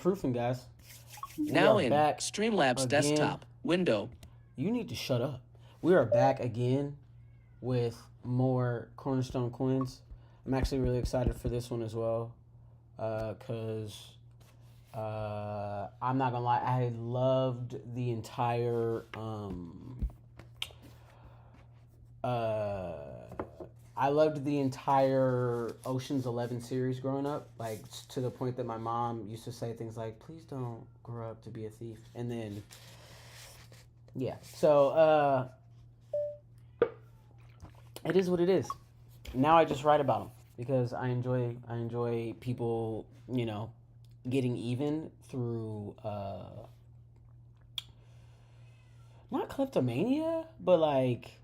proofing, guys. Now in Streamlabs desktop window. You need to shut up. We are back again with more Cornerstone Coins. I'm actually really excited for this one as well, because I'm not gonna lie, I loved the entire Ocean's 11 series growing up, like to the point that my mom used to say things like, "Please don't grow up to be a thief." And then, yeah, so it is what it is. Now I just write about them because I enjoy people, you know, getting even through not kleptomania, but like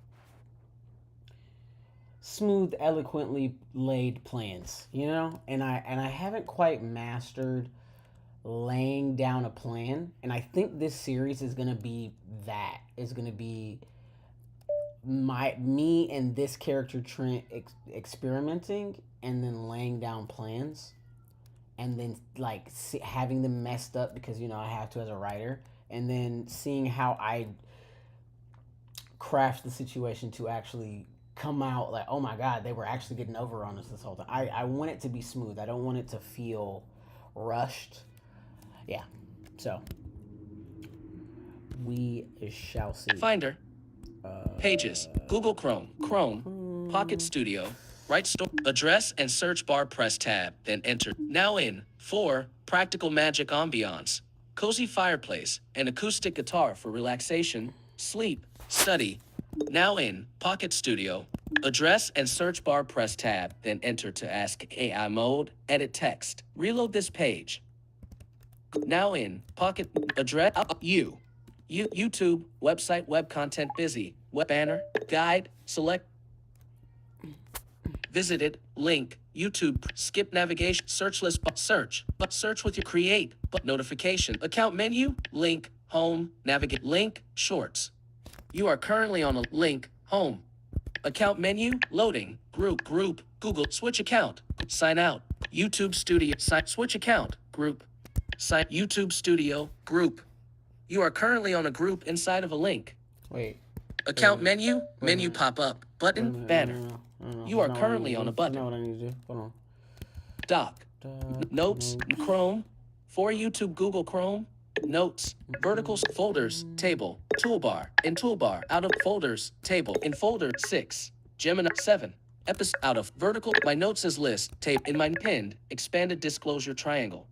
smooth, eloquently laid plans, you know? And I haven't quite mastered laying down a plan, and I think this series is gonna be that. It's gonna be me and this character Trent experimenting and then laying down plans, and then like having them messed up because, you know, I have to as a writer, and then seeing how I craft the situation to actually come out like, oh my god, they were actually getting over on us this whole time. I want it to be smooth. I don't want it to feel rushed. Yeah, so we shall see. Finder, Pages, Google Chrome, Pocket Studio, Right Store, Address and Search Bar, press Tab, then Enter. Now in 4, Practical Magic Ambiance, Cozy Fireplace, and Acoustic Guitar for relaxation, sleep, study. Now in Pocket Studio, Address and Search Bar, press Tab, then Enter to ask AI mode, edit text. Reload this page. Now in Pocket Address, YouTube, website, web content, busy, web banner, guide, select, visited, link, YouTube, skip navigation, search list, search with your create, notification, account menu, link, home, navigate, link, shorts. You are currently on a link, home, account menu, loading, group, Google, switch account, sign out, YouTube Studio, switch account, group, sign, YouTube Studio, group. You are currently on a group inside of a link. Wait. Account menu, menu pop up, button, banner. You are currently on a button. I know what I need to do. Hold on. Doc, notes, Chrome, for YouTube, Google Chrome, notes, verticals, folders, table, toolbar, in toolbar, out of folders, table, in folder 6, Gemini 7, episode, out of vertical, my notes is list, tape, in my pinned, expanded disclosure triangle.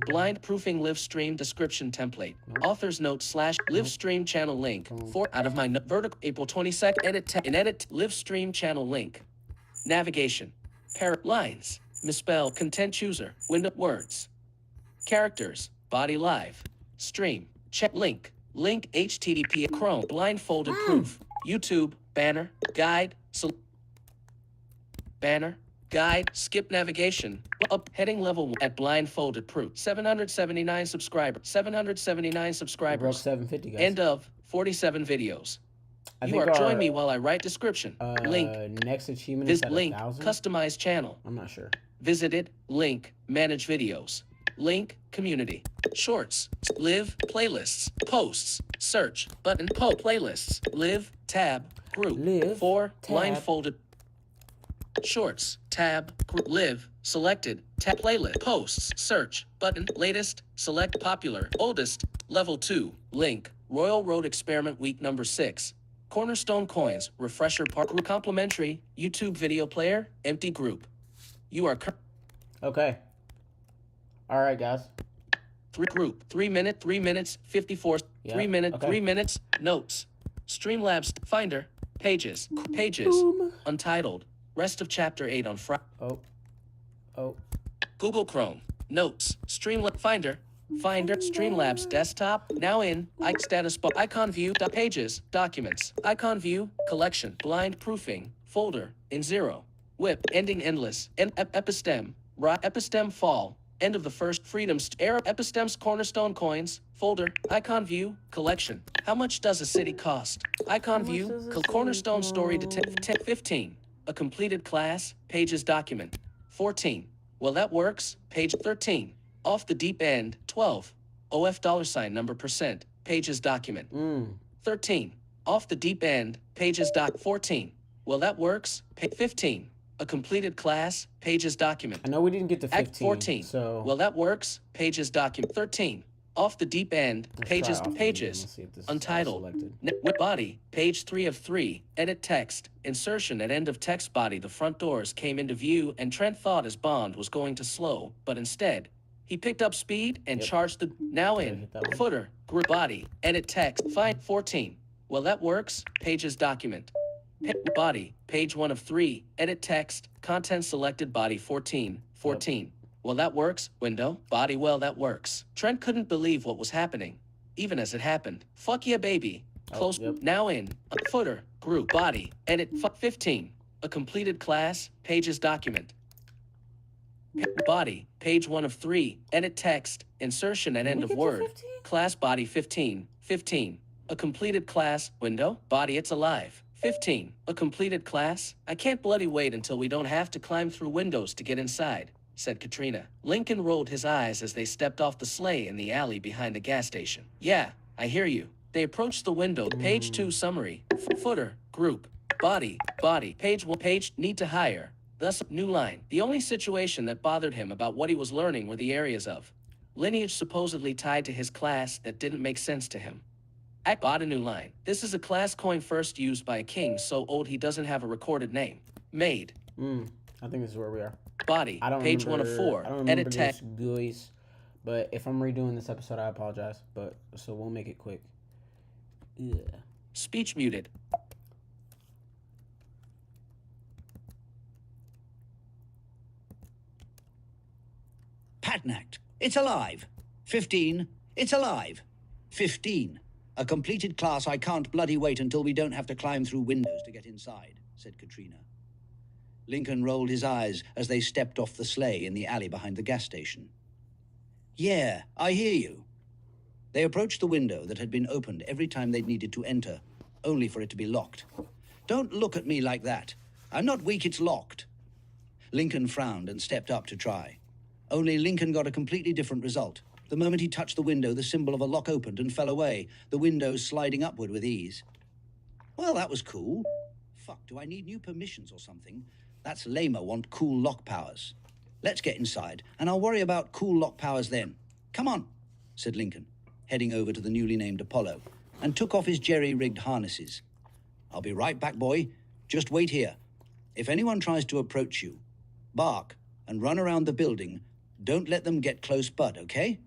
Blind proofing live stream description template. Author's note / live stream channel link. 4 out of my vertical April 22nd edit live stream channel link. Navigation. Lines. Misspell content chooser. Window words. Characters. Body live. Stream. Check link. Link HTTP Chrome. Blindfolded proof. YouTube. Banner. Guide. Banner. Guide, skip navigation, up heading level at blindfolded proof. 779 subscribers. 779 subscribers. Broke 750, guys. End of 47 videos. Join me while I write description. Link. Next achievement is at link. 1,000? Customize channel. I'm not sure. Visited. Link. Manage videos. Link. Community. Shorts. Live. Playlists. Posts. Search. Button. Playlists. Live. Tab. Group. Live. 4. Tab. Blindfolded. Shorts, tab, group, live, selected, tab, playlist, posts, search, button, latest, select, popular, oldest, level 2, link, RoyalRoad Experiment Week number 6, Cornerstone Coins, refresher part, group, complimentary, YouTube video player, empty group. You are okay. All right, guys. 3 minutes, 54, yeah. 3 minutes, okay. 3 minutes, notes, Streamlabs, Finder, pages, Boom. Untitled. Rest of chapter 8 on Friday. Oh. Google Chrome. Notes. Streamlabs. Finder, Streamlabs desktop. Now in. Status bar. Icon view. Pages. Documents. Icon view. Collection. Blind proofing. Folder. In 0. Whip. Ending endless. Epistem. Epistem fall. End of the first freedoms. Era. Epistem's Cornerstone Coins. Folder. Icon view. Collection. How much does a city cost? Icon view. Cornerstone story. 15. A completed class, pages document. 14. Well, that works. Page 13. Off the deep end, 12. OF $number percent, pages document. 13. Off the deep end, pages doc. 14. Well, that works. 15. A completed class, pages document. I know we didn't get to 15. Act 14. So well, that works. Pages document. 13. Off the deep end, pages, pages. Untitled. Body, page 3 of 3. Edit text. Insertion at end of text body. The front doors came into view, and Trent thought his bond was going to slow, but instead, he picked up speed and charged the now in footer, group body, edit text. Fine. 14. Well, that works. Pages document. Body, page 1 of 3. Edit text. Content selected. Body 14. 14. Well, that works. Window, body, well, that works. Trent couldn't believe what was happening, even as it happened. Fuck yeah, baby. Close. Now in. Footer, group, body, edit. 15. A completed class, pages document. Body, page 1 of 3. Edit text. Insertion at end of word. Class body 15. 15. A completed class, window, body, it's alive. 15. A completed class? I can't bloody wait until we don't have to climb through windows to get inside, said Katrina. Lincoln rolled his eyes as they stepped off the sleigh in the alley behind the gas station. Yeah, I hear you. They approached the window. Page 2 summary. Footer, group, body, page 1, page, need to hire. Thus, new line. The only situation that bothered him about what he was learning were the areas of lineage supposedly tied to his class that didn't make sense to him. Bought a new line. This is a class coin first used by a king so old he doesn't have a recorded name. Made. I think this is where we are. Body, page 1 of 4. I don't remember Edit this, text. guys. But if I'm redoing this episode, I apologize. But so we'll make it quick. Yeah. Speech muted. Pattern Act. It's alive. 15. It's alive. 15. A completed class. I can't bloody wait until we don't have to climb through windows to get inside, said Katrina. Lincoln rolled his eyes as they stepped off the sleigh in the alley behind the gas station. Yeah, I hear you. They approached the window that had been opened every time they'd needed to enter, only for it to be locked. Don't look at me like that. I'm not weak, it's locked. Lincoln frowned and stepped up to try. Only Lincoln got a completely different result. The moment he touched the window, the symbol of a lock opened and fell away, the window sliding upward with ease. Well, that was cool. Fuck, do I need new permissions or something? That's lame, I want cool lock powers. Let's get inside, and I'll worry about cool lock powers then. Come on, said Lincoln, heading over to the newly named Apollo, and took off his jerry-rigged harnesses. I'll be right back, boy. Just wait here. If anyone tries to approach you, bark and run around the building. Don't let them get close, bud, okay?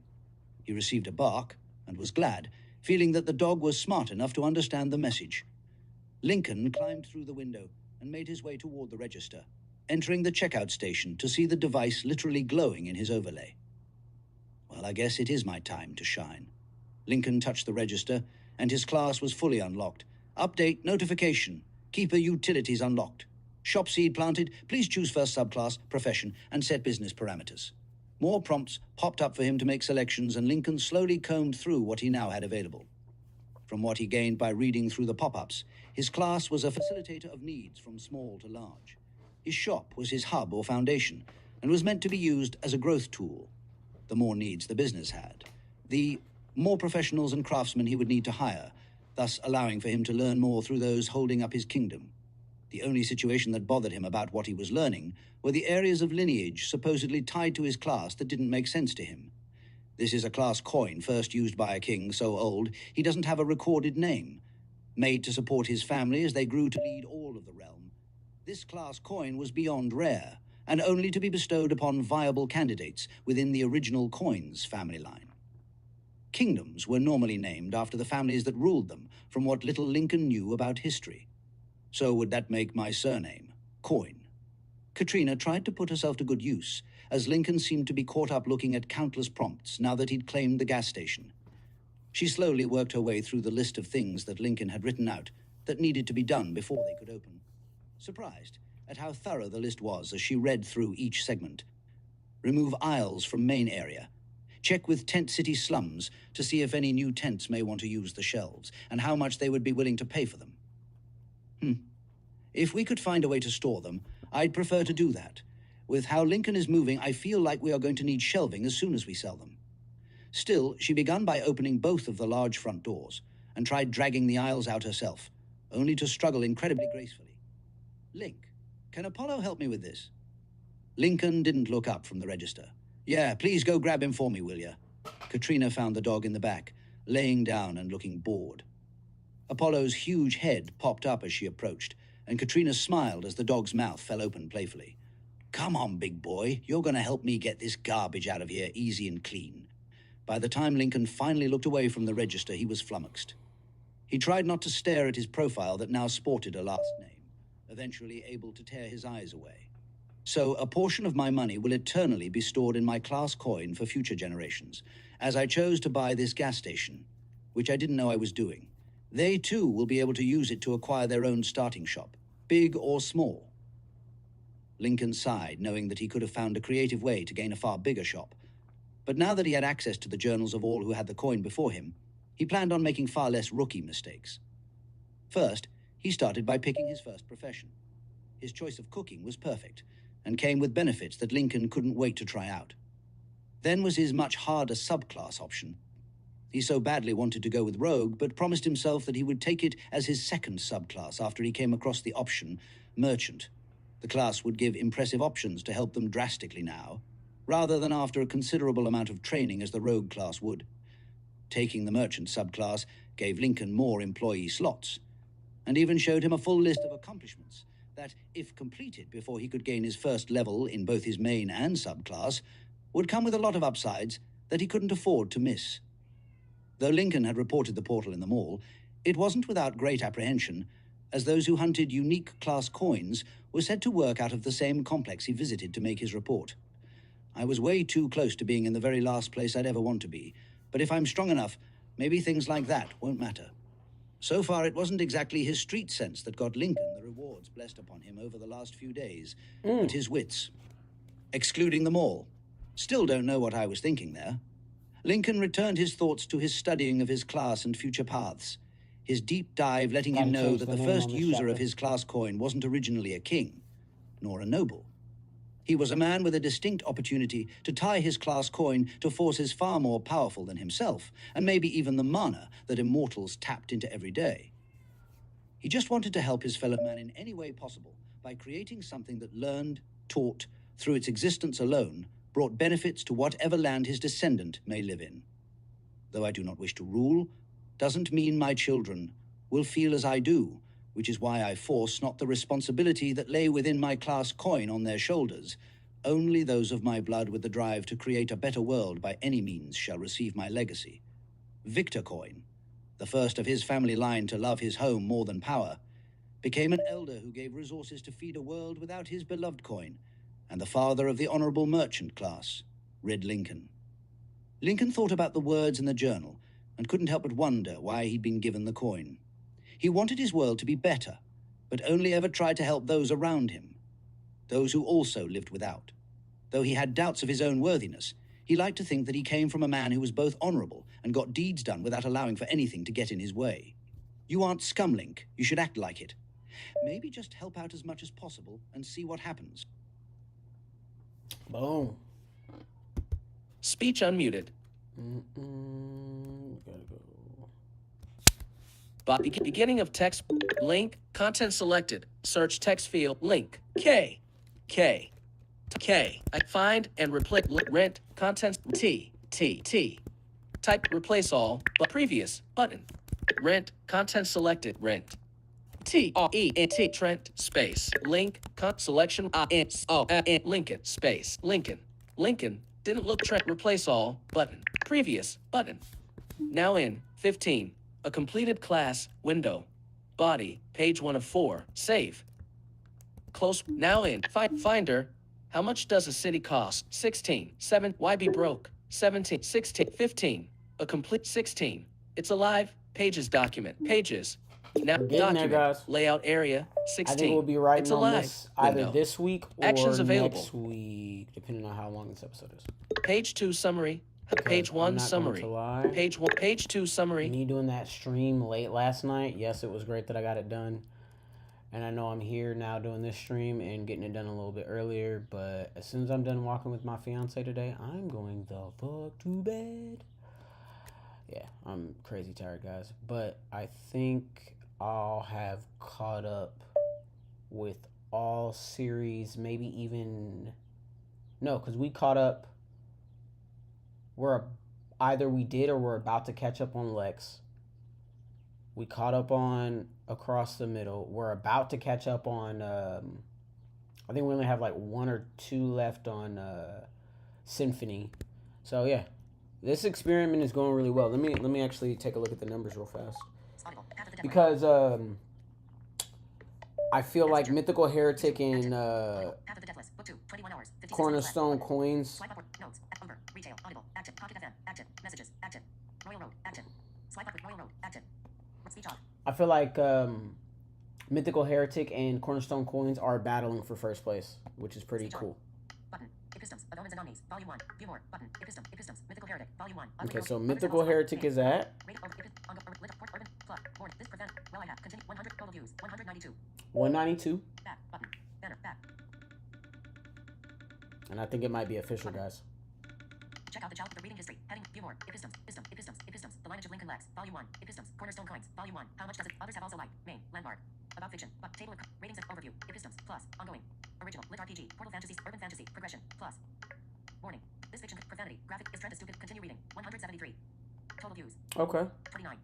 He received a bark and was glad, feeling that the dog was smart enough to understand the message. Lincoln climbed through the window and made his way toward the register, entering the checkout station to see the device literally glowing in his overlay. Well, I guess it is my time to shine. Lincoln touched the register, and his class was fully unlocked. Update notification. Keeper utilities unlocked. Shop seed planted. Please choose first subclass, profession, and set business parameters. More prompts popped up for him to make selections, and Lincoln slowly combed through what he now had available. From what he gained by reading through the pop-ups, his class was a facilitator of needs from small to large. His shop was his hub or foundation, and was meant to be used as a growth tool. The more needs the business had, the more professionals and craftsmen he would need to hire, thus allowing for him to learn more through those holding up his kingdom. The only situation that bothered him about what he was learning were the areas of lineage supposedly tied to his class that didn't make sense to him. This is a class coin first used by a king so old he doesn't have a recorded name. Made to support his family as they grew to lead all of the realm, this class coin was beyond rare, and only to be bestowed upon viable candidates within the original coins family line. Kingdoms were normally named after the families that ruled them, from what little Lincoln knew about history. So would that make my surname, Coin? Katrina tried to put herself to good use, as Lincoln seemed to be caught up looking at countless prompts now that he'd claimed the gas station. She slowly worked her way through the list of things that Lincoln had written out that needed to be done before they could open. Surprised at how thorough the list was as she read through each segment. Remove aisles from main area. Check with tent city slums to see if any new tents may want to use the shelves, and how much they would be willing to pay for them. If we could find a way to store them, I'd prefer to do that. With how Lincoln is moving, I feel like we are going to need shelving as soon as we sell them. Still, she began by opening both of the large front doors and tried dragging the aisles out herself, only to struggle incredibly gracefully. Link, can Apollo help me with this? Lincoln didn't look up from the register. Yeah, please go grab him for me, will ya? Katrina found the dog in the back, laying down and looking bored. Apollo's huge head popped up as she approached, and Katrina smiled as the dog's mouth fell open playfully. Come on, big boy, you're going to help me get this garbage out of here easy and clean. By the time Lincoln finally looked away from the register, he was flummoxed. He tried not to stare at his profile that now sported a last name, eventually able to tear his eyes away. So a portion of my money will eternally be stored in my class coin for future generations, as I chose to buy this gas station, which I didn't know I was doing. They, too, will be able to use it to acquire their own starting shop, big or small. Lincoln sighed, knowing that he could have found a creative way to gain a far bigger shop. But now that he had access to the journals of all who had the coin before him, he planned on making far less rookie mistakes. First, he started by picking his first profession. His choice of cooking was perfect, and came with benefits that Lincoln couldn't wait to try out. Then was his much harder subclass option. He so badly wanted to go with Rogue, but promised himself that he would take it as his second subclass after he came across the option Merchant. The class would give impressive options to help them drastically now, rather than after a considerable amount of training as the Rogue class would. Taking the Merchant subclass gave Lincoln more employee slots, and even showed him a full list of accomplishments that, if completed before he could gain his first level in both his main and subclass, would come with a lot of upsides that he couldn't afford to miss. Though Lincoln had reported the portal in the mall, it wasn't without great apprehension, as those who hunted unique class coins were said to work out of the same complex he visited to make his report. I was way too close to being in the very last place I'd ever want to be, but if I'm strong enough, maybe things like that won't matter. So far, it wasn't exactly his street sense that got Lincoln the rewards blessed upon him over the last few days, but his wits. Excluding them all. Still don't know what I was thinking there. Lincoln returned his thoughts to his studying of his class and future paths, his deep dive letting him know that the first user of his class coin wasn't originally a king, nor a noble. He was a man with a distinct opportunity to tie his class coin to forces far more powerful than himself, and maybe even the mana that immortals tapped into every day. He just wanted to help his fellow man in any way possible by creating something that learned, taught, through its existence alone, brought benefits to whatever land his descendant may live in. Though I do not wish to rule, doesn't mean my children will feel as I do, which is why I force not the responsibility that lay within my class coin on their shoulders. Only those of my blood with the drive to create a better world by any means shall receive my legacy. Victor Coin, the first of his family line to love his home more than power, became an elder who gave resources to feed a world without his beloved coin, and the father of the honorable merchant class, Red Lincoln. Lincoln thought about the words in the journal and couldn't help but wonder why he'd been given the coin. He wanted his world to be better, but only ever tried to help those around him, those who also lived without. Though he had doubts of his own worthiness, he liked to think that he came from a man who was both honorable and got deeds done without allowing for anything to get in his way. You aren't scum, Link. You should act like it. Maybe just help out as much as possible and see what happens. Boom. Speech unmuted. Gotta go. Beginning of text. Link. Content selected. Search text field. Link. K. I find and replace rent. Contents. T. Type replace all. But previous. Button. Rent. Content selected. Rent. T Trent space link selection Lincoln space Lincoln didn't look Trent replace all button previous button now in 15 a completed class window body page 1 of 4 save close now in finder how much does a city cost 16 7 why be broke 17 16 15 a complete 16 it's alive pages document pages. Now, document, there, guys. Layout area, 16. I think we'll be writing on this either window. this week or Actions available. next week, depending on how long this episode is. Page 2 summary. Page 1 summary. Page 2 summary. Me doing that stream late last night. Yes, it was great that I got it done. And I know I'm here now doing this stream and getting it done a little bit earlier, but as soon as I'm done walking with my fiance today, I'm going the fuck to bed. Yeah, I'm crazy tired, guys. But I think I'll have caught up with all series, maybe even... No, because we caught up... Either we did or we're about to catch up on Lex. We caught up on Across the Middle. We're about to catch up on... I think we only have like 1 or 2 left on Symphony. So yeah, this experiment is going really well. Let me actually take a look at the numbers real fast, because I feel like Mythical Heretic and Cornerstone Coins. Retail, Audible, active, Pocket FM, active, messages, active, RoyalRoad, active, swipe up with RoyalRoad, active, speech off. I feel like Mythical Heretic and Cornerstone Coins are battling for first place, which is pretty cool. Button, Epistems, of Omens and Omnis, Volume 1, view more, button, Epistems, Mythical Heretic, Volume 1. Okay, so Mythical Heretic is at... This prevent, well I have, continue, 100 total views, 192. 192. Back, button, banner, back. And I think it might be official, guys. Check out the reading history. Heading, view more. Epistems. The lineage of Lincoln Lex. Volume 1. Epistems. Cornerstone Coins. Volume 1. How much does it? Others have also liked. Main. Landmark. About fiction. Table of ratings and overview. Epistems. Plus. Ongoing. Original. Lit RPG. Portal Fantasies. Urban Fantasy. Progression. Plus. Warning. This fiction. Profanity. Graphic. Is Trent is stupid. Continue reading. 173. Total views. Okay. 29.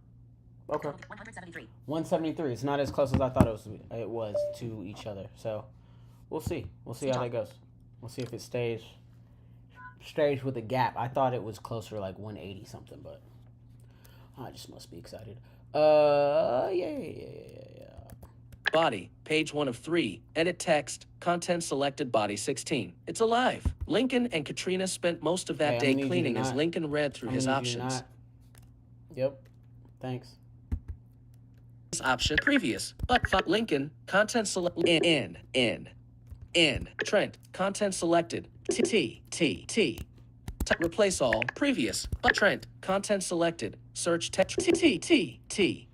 Okay. 173. 173. It's not as close as I thought it was to each other. So we'll see. We'll see how that goes. We'll see if it stays with a gap. I thought it was closer, like 180 something, but I just must be excited. Yeah. Body, page 1 of 3. Edit text, content selected, body 16. It's alive. Lincoln and Katrina spent most of that day cleaning as Lincoln read through his options. Yep. Thanks. Option previous, but Lincoln, content select, N, Trent, content selected, T. Replace all, previous, but Trent, content selected, search text, T,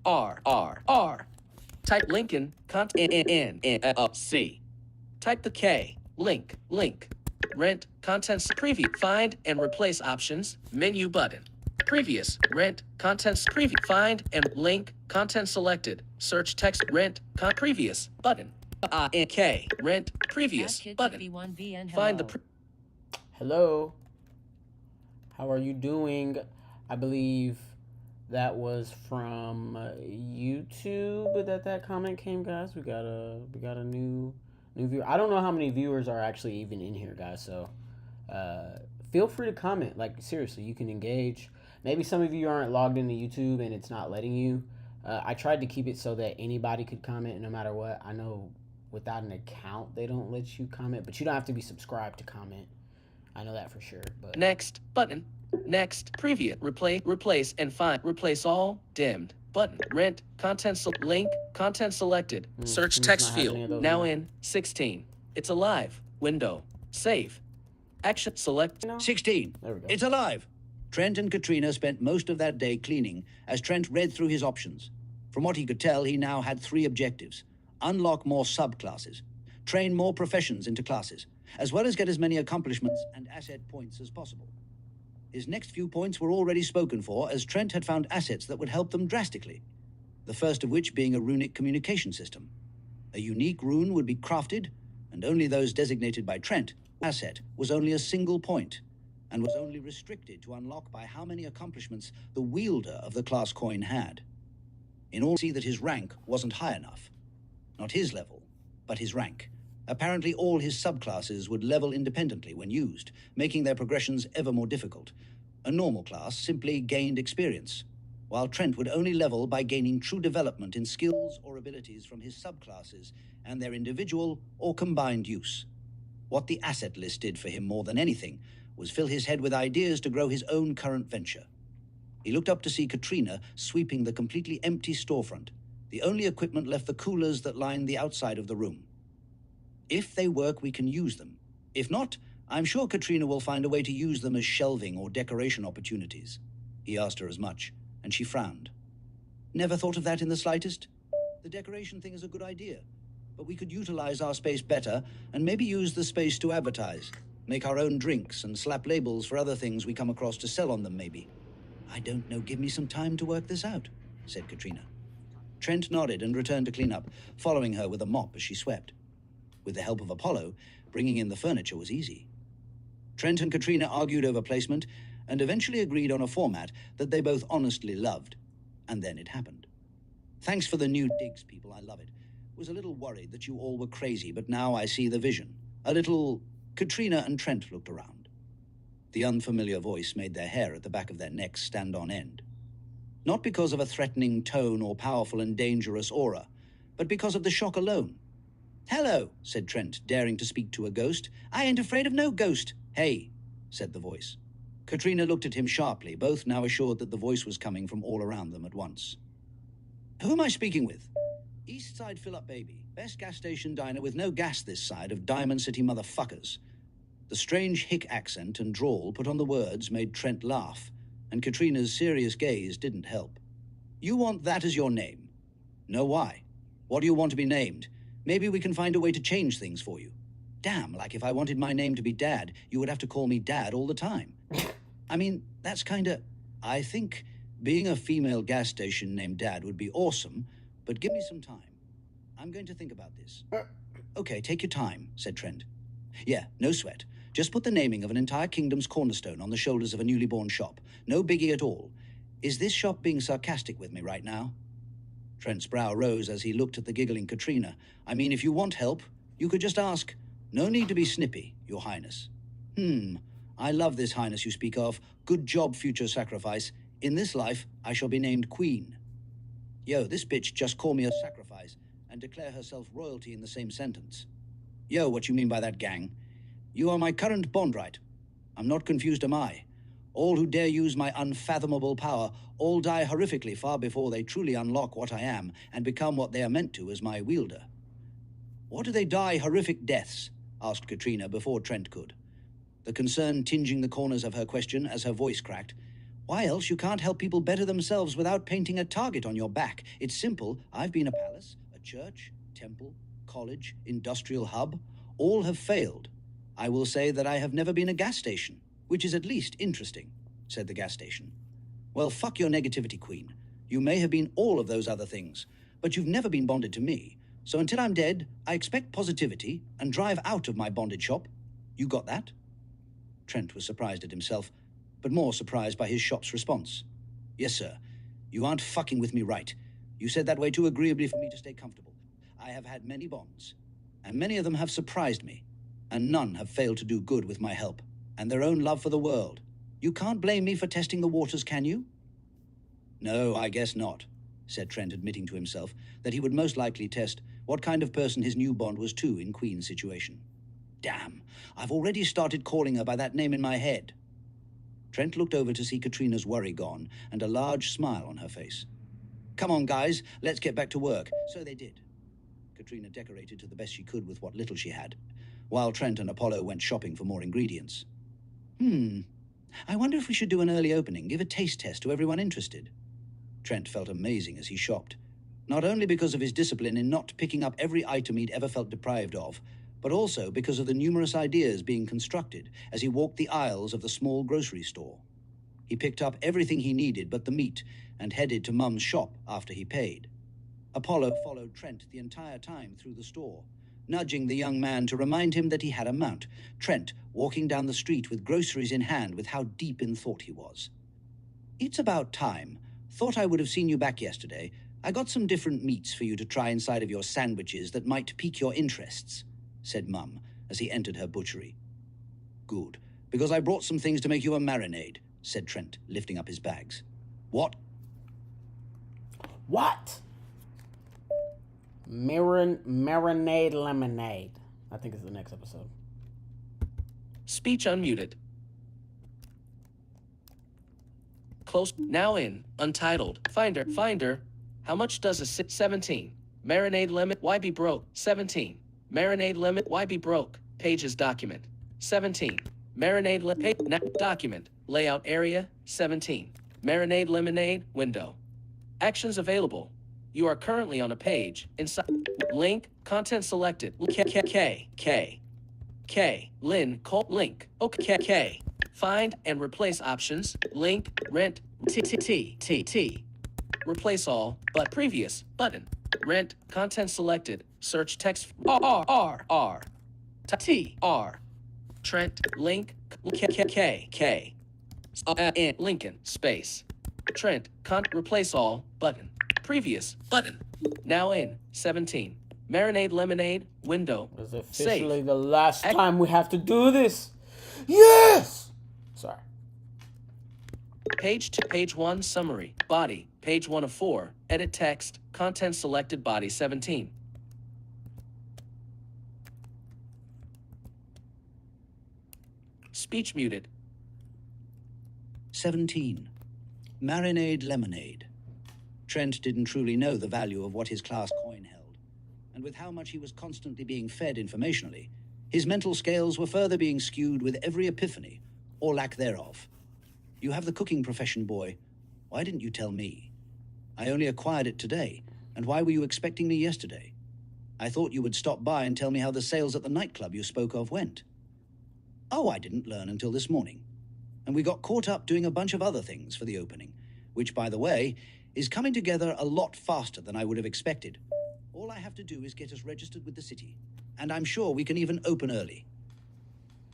R. Type Lincoln, content, N, C. Type the K, link, rent, contents, preview, find and replace options, menu button. Previous, rent, contents, preview, find and link, content selected, search text, rent, previous, button. K, rent, previous, button. Find the Hello. How are you doing? I believe that was from YouTube that comment came, guys. We got a new viewer. I don't know how many viewers are actually even in here, guys. So feel free to comment. Like, seriously, you can engage. Maybe some of you aren't logged into YouTube and it's not letting you. I tried to keep it so that anybody could comment no matter what. I know without an account they don't let you comment, but you don't have to be subscribed to comment. I know that for sure. But next button, next, previous, replace and find, replace all, dimmed, button, rent, content, link, content selected, search text field, now in 16. It's alive, window, save, action, select. 16. There we go. It's alive. Trent and Katrina spent most of that day cleaning as Trent read through his options. From what he could tell, he now had 3 objectives: unlock more subclasses, train more professions into classes, as well as get as many accomplishments and asset points as possible. His next few points were already spoken for, as Trent had found assets that would help them drastically, the first of which being a runic communication system. A unique rune would be crafted, and only those designated by Trent. Asset was only a single point, and was only restricted to unlock by how many accomplishments the wielder of the class coin had. In all, see that his rank wasn't high enough. Not his level, but his rank. Apparently all his subclasses would level independently when used, making their progressions ever more difficult. A normal class simply gained experience, while Trent would only level by gaining true development in skills or abilities from his subclasses and their individual or combined use. What the asset list did for him more than anything was fill his head with ideas to grow his own current venture. He looked up to see Katrina sweeping the completely empty storefront. The only equipment left the coolers that lined the outside of the room. If they work, we can use them. If not, I'm sure Katrina will find a way to use them as shelving or decoration opportunities. He asked her as much, and she frowned. Never thought of that in the slightest? The decoration thing is a good idea, but we could utilize our space better and maybe use the space to advertise. Make our own drinks and slap labels for other things we come across to sell on them, maybe. I don't know, give me some time to work this out, said Katrina. Trent nodded and returned to clean up, following her with a mop as she swept. With the help of Apollo, bringing in the furniture was easy. Trent and Katrina argued over placement and eventually agreed on a format that they both honestly loved. And then it happened. Thanks for the new digs, people, I love it. Was a little worried that you all were crazy, but now I see the vision. A little... Katrina and Trent looked around. The unfamiliar voice made their hair at the back of their necks stand on end. Not because of a threatening tone or powerful and dangerous aura, but because of the shock alone. "Hello," said Trent, daring to speak to a ghost. "I ain't afraid of no ghost." "Hey," said the voice. Katrina looked at him sharply, both now assured that the voice was coming from all around them at once. "Who am I speaking with?" "East Side Fill-Up Baby. Best gas station diner with no gas this side of Diamond City motherfuckers." The strange hick accent and drawl put on the words made Trent laugh, and Katrina's serious gaze didn't help. "You want that as your name?" "No, why? What do you want to be named? Maybe we can find a way to change things for you." "Damn, like if I wanted my name to be Dad, you would have to call me Dad all the time." "I mean, that's kinda... I think being a female gas station named Dad would be awesome, but give me some time. I'm going to think about this." "Okay, take your time," said Trent. "Yeah, no sweat. Just put the naming of an entire kingdom's cornerstone on the shoulders of a newly born shop. No biggie at all. Is this shop being sarcastic with me right now?" Trent's brow rose as he looked at the giggling Katrina. "I mean, if you want help, you could just ask. No need to be snippy, Your Highness." I love this highness you speak of. Good job, future sacrifice. In this life, I shall be named Queen." "Yo, this bitch just call me a sacrifice and declare herself royalty in the same sentence." "Yo, what you mean by that, gang? You are my current bond right. I'm not confused, am I? All who dare use my unfathomable power all die horrifically far before they truly unlock what I am and become what they are meant to as my wielder." "What do they die horrific deaths?" asked Katrina before Trent could. The concern tinging the corners of her question as her voice cracked. "Why else you can't help people better themselves without painting a target on your back. It's simple. I've been a palace, a church, temple, college, industrial hub. All have failed. I will say that I have never been a gas station, which is at least interesting," said the gas station. "Well, fuck your negativity, Queen. You may have been all of those other things, but you've never been bonded to me. So until I'm dead, I expect positivity and drive out of my bonded shop. You got that?" Trent was surprised at himself, but more surprised by his shop's response. "Yes, sir. You aren't fucking with me right. You said that way too agreeably for me to stay comfortable. I have had many bonds, and many of them have surprised me, and none have failed to do good with my help and their own love for the world. You can't blame me for testing the waters, can you?" "No, I guess not," said Trent, admitting to himself that he would most likely test what kind of person his new bond was too in Queen's situation. "Damn, I've already started calling her by that name in my head." Trent looked over to see Katrina's worry gone and a large smile on her face. "Come on, guys, let's get back to work." So they did. Katrina decorated to the best she could with what little she had, while Trent and Apollo went shopping for more ingredients. I wonder if we should do an early opening, give a taste test to everyone interested." Trent felt amazing as he shopped, not only because of his discipline in not picking up every item he'd ever felt deprived of, but also because of the numerous ideas being constructed as he walked the aisles of the small grocery store. He picked up everything he needed but the meat and headed to Mum's shop after he paid. Apollo followed Trent the entire time through the store, nudging the young man to remind him that he had a mount. Trent walking down the street with groceries in hand with how deep in thought he was. "It's about time. Thought I would have seen you back yesterday. I got some different meats for you to try inside of your sandwiches that might pique your interests," said Mum as he entered her butchery. "Good, because I brought some things to make you a marinade," said Trent, lifting up his bags. "What?" What? Marinade lemonade. I think it's the next episode. Speech unmuted. Close. Now in. Untitled. Finder. How much does a 17? Marinade limit. Why be broke? 17. Marinade limit. Why be broke? Pages document. 17. Marinade limit. Document. Layout area. 17. Marinade lemonade. Window. Actions available. You are currently on a page. Inside. Link. Content selected. K. Lin. Link. OK. Find and replace options. Link. Rent. T. Replace all. But previous. Button. Rent. Content selected. Search text. R. T. R. Trent. Link. K. Lincoln. Space. Trent. Replace all. Button. Previous. Button. Now in. 17. Marinade lemonade. Window. It's officially Save. the last time we have to do this. Yes! Sorry. Page 2. Page 1. Summary. Body. Page 1 of 4. Edit text. Content selected. Body 17. Speech muted. 17. Marinade lemonade. Trent didn't truly know the value of what his class coin held, and with how much he was constantly being fed informationally, his mental scales were further being skewed with every epiphany, or lack thereof. You have the cooking profession, boy. Why didn't you tell me? I only acquired it today, and why were you expecting me yesterday? I thought you would stop by and tell me how the sales at the nightclub you spoke of went. Oh, I didn't learn until this morning. And we got caught up doing a bunch of other things for the opening, which, by the way, is coming together a lot faster than I would have expected. All I have to do is get us registered with the city, and I'm sure we can even open early.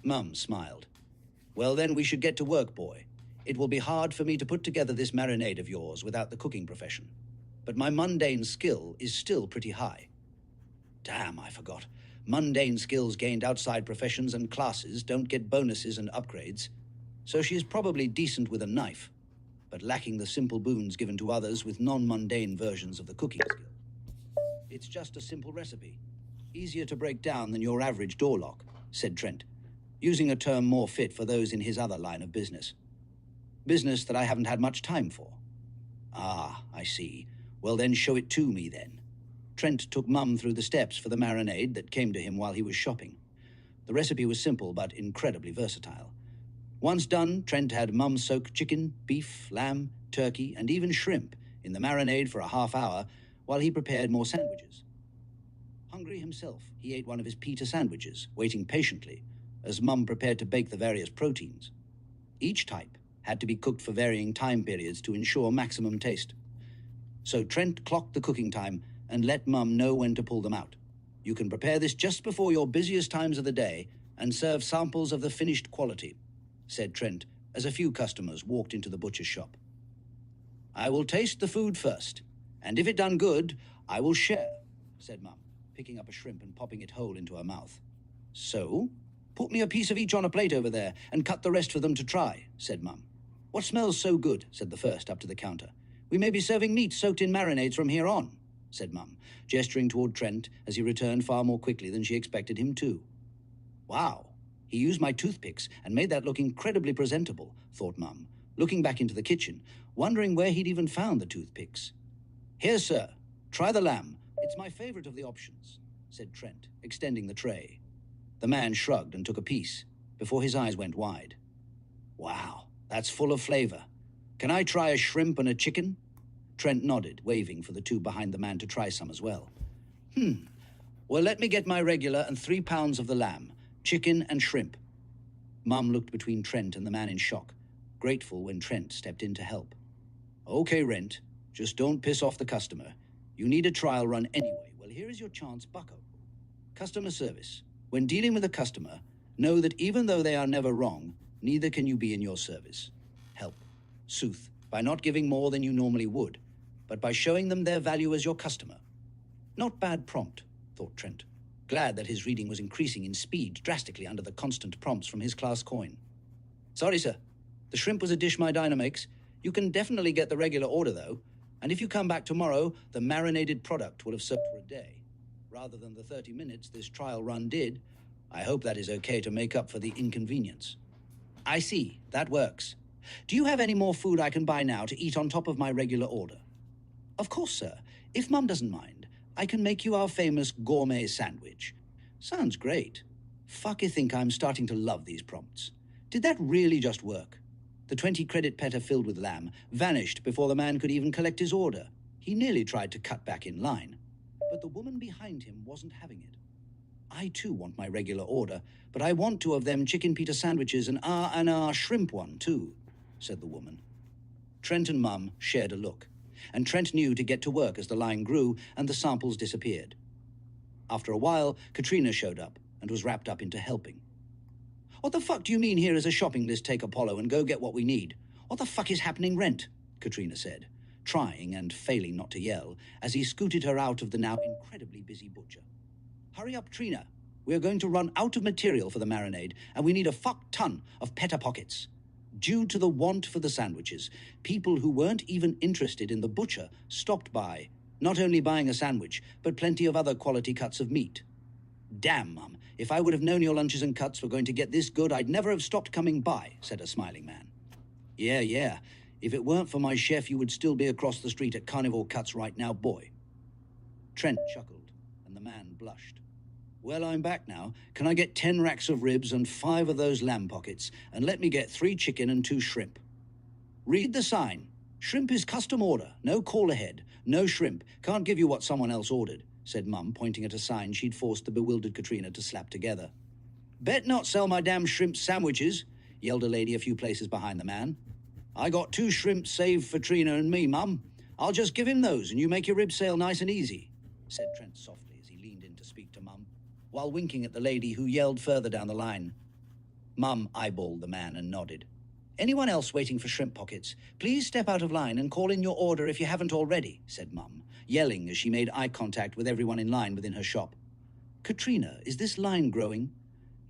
Mum smiled. Well, then we should get to work, boy. It will be hard for me to put together this marinade of yours without the cooking profession, but my mundane skill is still pretty high. Damn, I forgot. Mundane skills gained outside professions and classes don't get bonuses and upgrades, so she is probably decent with a knife, but lacking the simple boons given to others with non-mundane versions of the cooking skill. It's just a simple recipe, easier to break down than your average door lock, said Trent, using a term more fit for those in his other line of business. Business that I haven't had much time for. Ah, I see. Well, then show it to me, then. Trent took Mum through the steps for the marinade that came to him while he was shopping. The recipe was simple but incredibly versatile. Once done, Trent had Mum soak chicken, beef, lamb, turkey, and even shrimp in the marinade for a half hour while he prepared more sandwiches. Hungry himself, he ate one of his Pt4 sandwiches, waiting patiently as Mum prepared to bake the various proteins. Each type had to be cooked for varying time periods to ensure maximum taste. So Trent clocked the cooking time and let Mum know when to pull them out. You can prepare this just before your busiest times of the day and serve samples of the finished quality, said Trent as a few customers walked into the butcher's shop. I will taste the food first, and if it done good, I will share, said Mum, picking up a shrimp and popping it whole into her mouth. So, put me a piece of each on a plate over there and cut the rest for them to try, said Mum. What smells so good, said the first up to the counter. We may be serving meat soaked in marinades from here on, said Mum, gesturing toward Trent as he returned far more quickly than she expected him to. Wow, he used my toothpicks and made that look incredibly presentable, thought Mum, looking back into the kitchen, wondering where he'd even found the toothpicks. Here, sir, try the lamb. It's my favorite of the options, said Trent, extending the tray. The man shrugged and took a piece before his eyes went wide. Wow, that's full of flavor. Can I try a shrimp and a chicken? Trent nodded, waving for the two behind the man to try some as well. Well, let me get my regular and 3 pounds of the lamb, chicken and shrimp. Mum looked between Trent and the man in shock, grateful when Trent stepped in to help. Okay, Rent, just don't piss off the customer. You need a trial run anyway. Well, here is your chance, bucko. Customer service. When dealing with a customer, know that even though they are never wrong, neither can you be in your service. Help. Soothe, by not giving more than you normally would, but by showing them their value as your customer. Not bad prompt, thought Trent, glad that his reading was increasing in speed drastically under the constant prompts from his class coin. Sorry, sir. The shrimp was a dish my diner makes. You can definitely get the regular order, though, and if you come back tomorrow, the marinated product will have served for a day. Rather than the 30 minutes this trial run did, I hope that is okay to make up for the inconvenience. I see, that works. Do you have any more food I can buy now to eat on top of my regular order? Of course, sir. If Mum doesn't mind, I can make you our famous gourmet sandwich. Sounds great. Fuck, I think I'm starting to love these prompts. Did that really just work? The 20 credit petter filled with lamb vanished before the man could even collect his order. He nearly tried to cut back in line, but the woman behind him wasn't having it. I too want my regular order, but I want 2 of them chicken pita sandwiches and a shrimp one too, said the woman. Trent and Mum shared a look, and Trent knew to get to work as the line grew and the samples disappeared. After a while, Katrina showed up and was wrapped up into helping. What the fuck do you mean here is a shopping list, take Apollo and go get what we need? What the fuck is happening, Rent? Katrina said, trying and failing not to yell as he scooted her out of the now incredibly busy butcher. Hurry up, Trina. We are going to run out of material for the marinade, and we need a fuck ton of peta pockets. Due to the want for the sandwiches, people who weren't even interested in the butcher stopped by, not only buying a sandwich, but plenty of other quality cuts of meat. Damn, Mum, if I would have known your lunches and cuts were going to get this good, I'd never have stopped coming by, said a smiling man. Yeah. If it weren't for my chef, you would still be across the street at Carnivore Cuts right now, boy. Trent chuckled, and the man blushed. Well, I'm back now. Can I get 10 racks of ribs and 5 of those lamb pockets, and let me get 3 chicken and 2 shrimp? Read the sign. Shrimp is custom order. No call ahead. No shrimp. Can't give you what someone else ordered, said Mum, pointing at a sign she'd forced the bewildered Katrina to slap together. Bet not sell my damn shrimp sandwiches, yelled a lady a few places behind the man. I got 2 shrimp saved for Trina and me, Mum. I'll just give him those, and you make your rib sale nice and easy, said Trent softly as he leaned in to speak to Mum, while winking at the lady who yelled further down the line. Mum eyeballed the man and nodded. Anyone else waiting for shrimp pockets, please step out of line and call in your order if you haven't already, said Mum, yelling as she made eye contact with everyone in line within her shop. Katrina, is this line growing?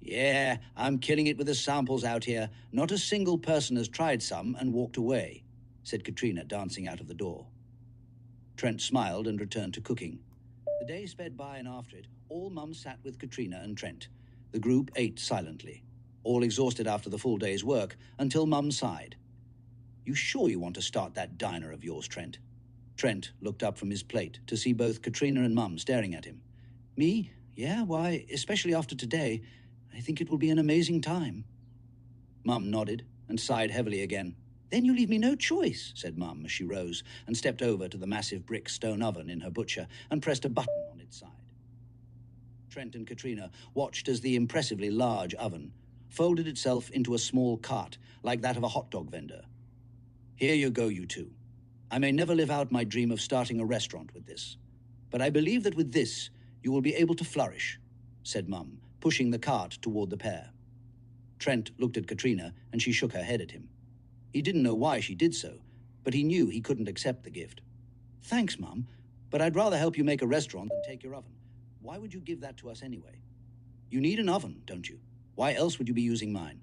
Yeah, I'm killing it with the samples out here. Not a single person has tried some and walked away, said Katrina, dancing out of the door. Trent smiled and returned to cooking. The day sped by, and after it, all Mum sat with Katrina and Trent. The group ate silently, all exhausted after the full day's work, until Mum sighed. You sure you want to start that diner of yours, Trent? Trent looked up from his plate to see both Katrina and Mum staring at him. Me? Yeah, why, especially after today, I think it will be an amazing time. Mum nodded and sighed heavily again. Then you leave me no choice, said Mum as she rose and stepped over to the massive brick stone oven in her butcher and pressed a button on its side. Trent and Katrina watched as the impressively large oven folded itself into a small cart like that of a hot dog vendor. Here you go, you two. I may never live out my dream of starting a restaurant with this, but I believe that with this you will be able to flourish, said Mum, pushing the cart toward the pair. Trent looked at Katrina and she shook her head at him. He didn't know why she did so, but he knew he couldn't accept the gift. Thanks, Mum, but I'd rather help you make a restaurant than take your oven. Why would you give that to us anyway? You need an oven, don't you? Why else would you be using mine?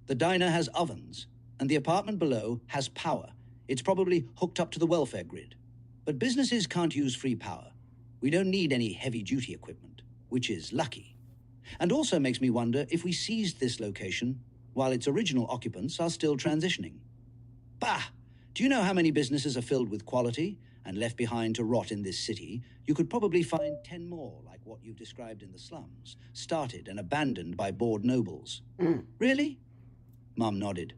The diner has ovens, and the apartment below has power. It's probably hooked up to the welfare grid. But businesses can't use free power. We don't need any heavy-duty equipment, which is lucky. And also makes me wonder if we seized this location while its original occupants are still transitioning. Bah! Do you know how many businesses are filled with quality and left behind to rot in this city? You could probably find 10 more like what you've described in the slums, started and abandoned by bored nobles. Really? Mum nodded.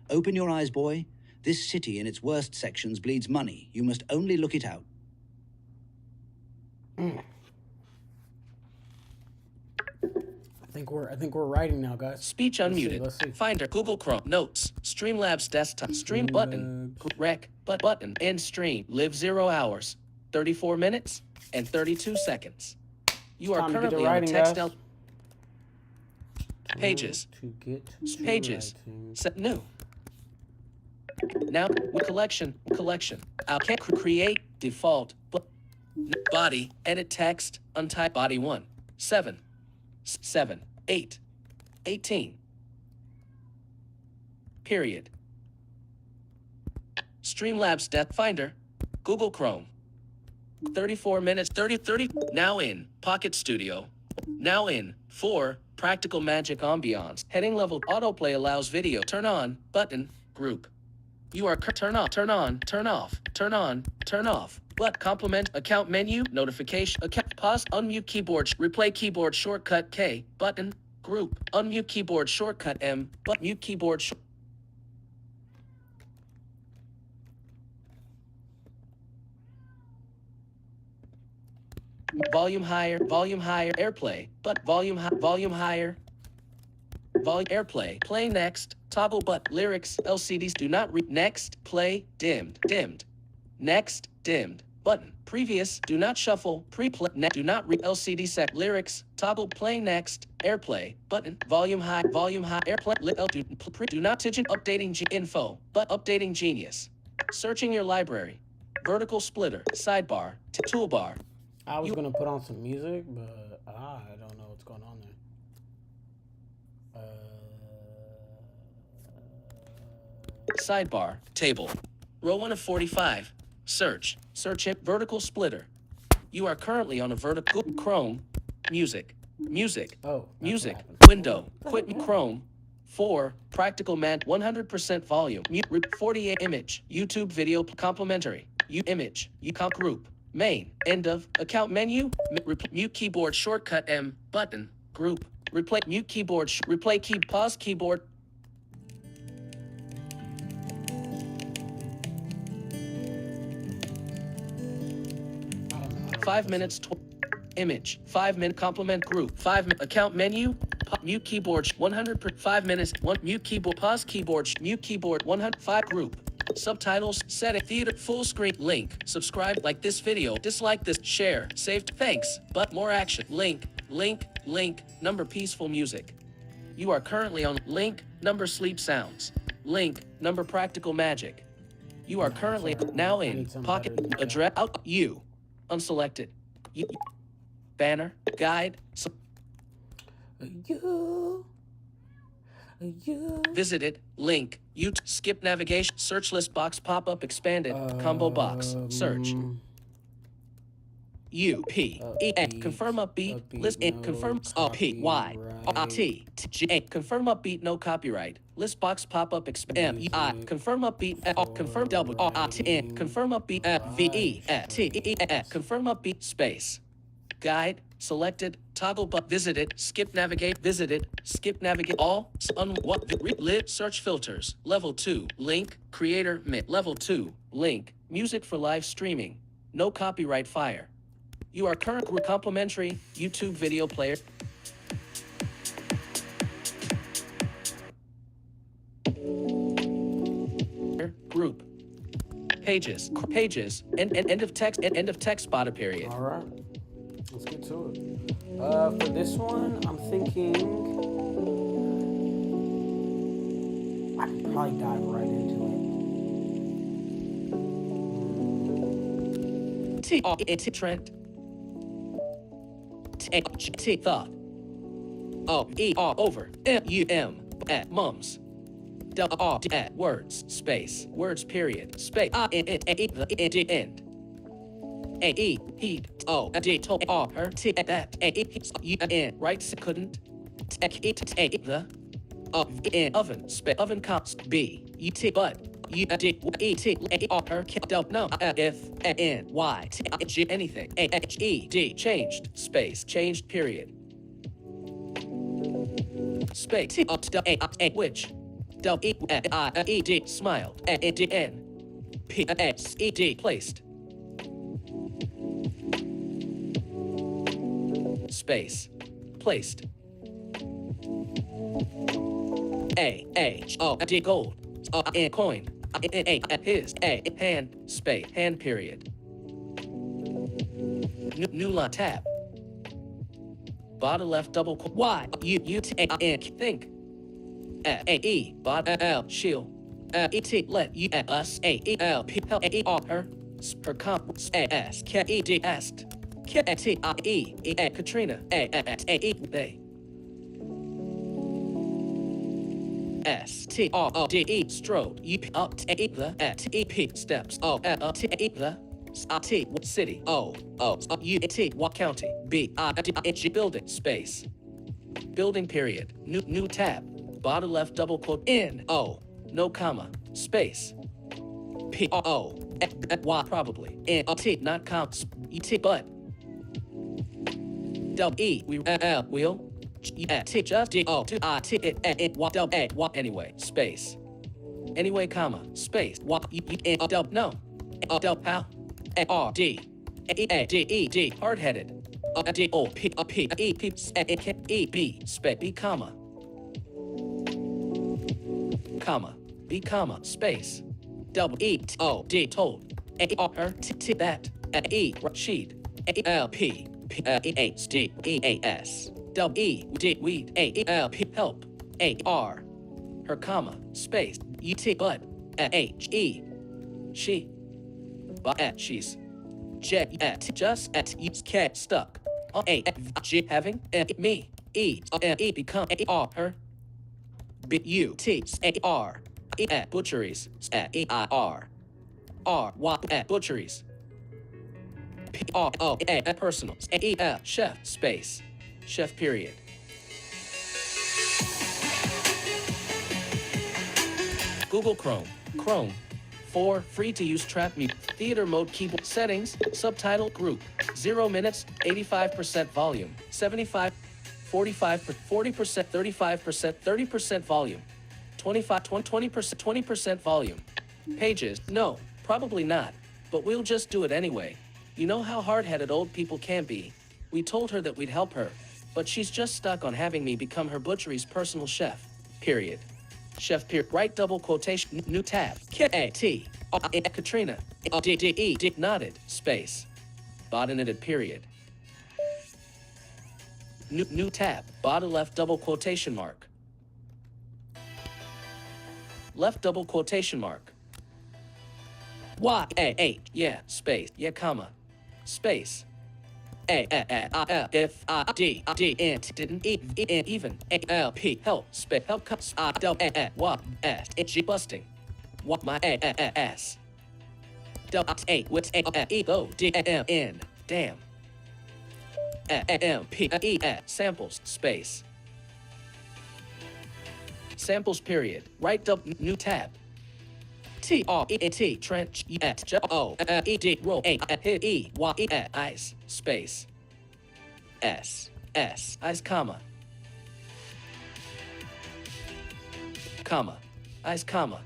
Open your eyes, boy. This city in its worst sections bleeds money. You must only look it out. I think we're writing now, guys. Speech unmuted. Let's see. Finder, Google Chrome, Notes, Streamlabs desktop, stream button, rec, button, end stream, live 0 hours, 34 minutes, and 32 seconds. You are Time to get to currently on writing, the text guys. pages. To get to Pages. writing. Set new. Now with collection. I can create default body, edit text, untype body 1, 7, 8, 18. Period. Streamlabs Death Finder, Google Chrome. 34 minutes, 30. Now in Pocket Studio. Now in 4 Practical Magic Ambiance. Heading level autoplay allows video. Turn on button group. You are turn on, turn off, turn on, turn off. But complement account menu, notification, account, pause, unmute keyboard, replay keyboard shortcut K, button, group, unmute keyboard shortcut M, but mute keyboard volume higher, airplay, but volume higher, volume airplay, play next, toggle but lyrics, LCDs do not read, next, play, dimmed, next, dimmed, button, previous, do not shuffle, pre-play, do not read, LCD set, lyrics, toggle, play next, airplay, button, volume high, airplay, do not digit, updating info, but updating genius, searching your library, vertical splitter, sidebar, toolbar. I was gonna put on some music, but I don't know what's going on there. Sidebar, table. Row 1 of 45. Search it, vertical splitter. You are currently on a vertical Chrome, music, Oh, music, what happened. window, quit Chrome. 4, practical man, 100% volume, 48 image, YouTube video, complimentary, image, comp group, main, end of, account menu, mute keyboard shortcut M, button, group, replay, mute keyboard, replay key, pause keyboard. I don't know. 5 minutes, image, 5-minute complement group, 5-minute account menu, mute keyboard, 100 per 5 minutes, 1 mute keyboard, pause keyboard, mute keyboard, 105 group, subtitles, setting, theater, full screen, link, subscribe, like this video, dislike this, share, saved, thanks, but more action, link, number peaceful music. You are currently on link, number sleep sounds, link, number practical magic. You are currently now in pocket, address, out, you, unselected. Banner, guide, You. visited, link, skip navigation, search list box pop-up expanded, combo box, search. Confirm upbeat, list, confirm, confirm upbeat, no copyright, list box pop-up expand, confirm upbeat, confirm double, confirm upbeat, confirm upbeat, space. Guide, selected, toggle but visited, skip navigate, visited, skip navigate, all, lit, search filters, level 2, link, creator, level 2, link, music for live streaming, no copyright fire. You are current complimentary YouTube video player. Group. Pages, end of text spot a period. All right. Let's get to it. For this one, I'm thinking I could probably dive right into it. Trent. Thought. Over. Mums. Words. Space. Words. Period. Space. End. Heat. Her. Right. Couldn't. The. Oven. Oven. Cost. B. But. No. If. N. Y. G. Anything. E. D. Changed. Space. Changed. Period. Space. Which. D. Smiled. N. P. S. E. D. Placed. Space. Placed. A. H. O. D. Gold. Coin. His. Hand. Space. Hand. Period. New line. Tab. Bottom left double. Y. U. T. Think. E. Bot. L. Shield. E. T. Let. U. Us. A. E. L. P. L. A. E. Her. Per. Comp. A. S. K. E. D. Est. K. T. I. E. E. Katrina. A. E. They. S. T. R. O. D. E. Strode. U. P. Up. T. E. The. T. E. P. Steps. O. T. E. The. T. City. O. U. T. County. B. I. D. G. Building. Space. Building. Period. New tab. Bottom left double quote. N. O. No comma. Space. P. O. Y. Probably. N. T. Not comma. E. T. But. W. E. We. L. Wheel. T. Just. D. O. T. I. T. Y. W. A. Y. Anyway. Space. Anyway, comma. Space. Y. N. W. No. W. How. R. D. E. A. D. E. D. Hard-headed. D O P P E P E B space B comma B comma space double E T O D told A R T T that E sheet A L P P E H D E A S double E D weed A L P help A R her comma space E T but H E she but she's J at just at K stuck A G having me E become A R her B U T A R E butcheries E I R R Y butcheries P R O A personal E F chef space chef period. Google Chrome 4 free to use trap mute theater mode keyboard settings subtitle group 0 minutes 85% volume 75 45 40% 35% 30% volume 25 20% 20% volume pages no probably not but we'll just do it anyway. You know how hard-headed old people can be. We told her that we'd help her but she's just stuck on having me become her butchery's personal chef period. Chef period right double quotation new tab K-A-T Katrina D nodded space bottom-knitted period new tab bottom left double quotation mark left double quotation mark Y-A-H yeah space yeah comma space A-F-I-D-N didn't even A-L-P help space help cups I-D-N-Y-S-G busting what my A-S D-A with A-E-O-D-M-N damn A-M-P-E-S samples space samples period right up new tab T-R-E-T Trent J-O-E-D roll A-E-Y-E eyes space S eyes comma eyes comma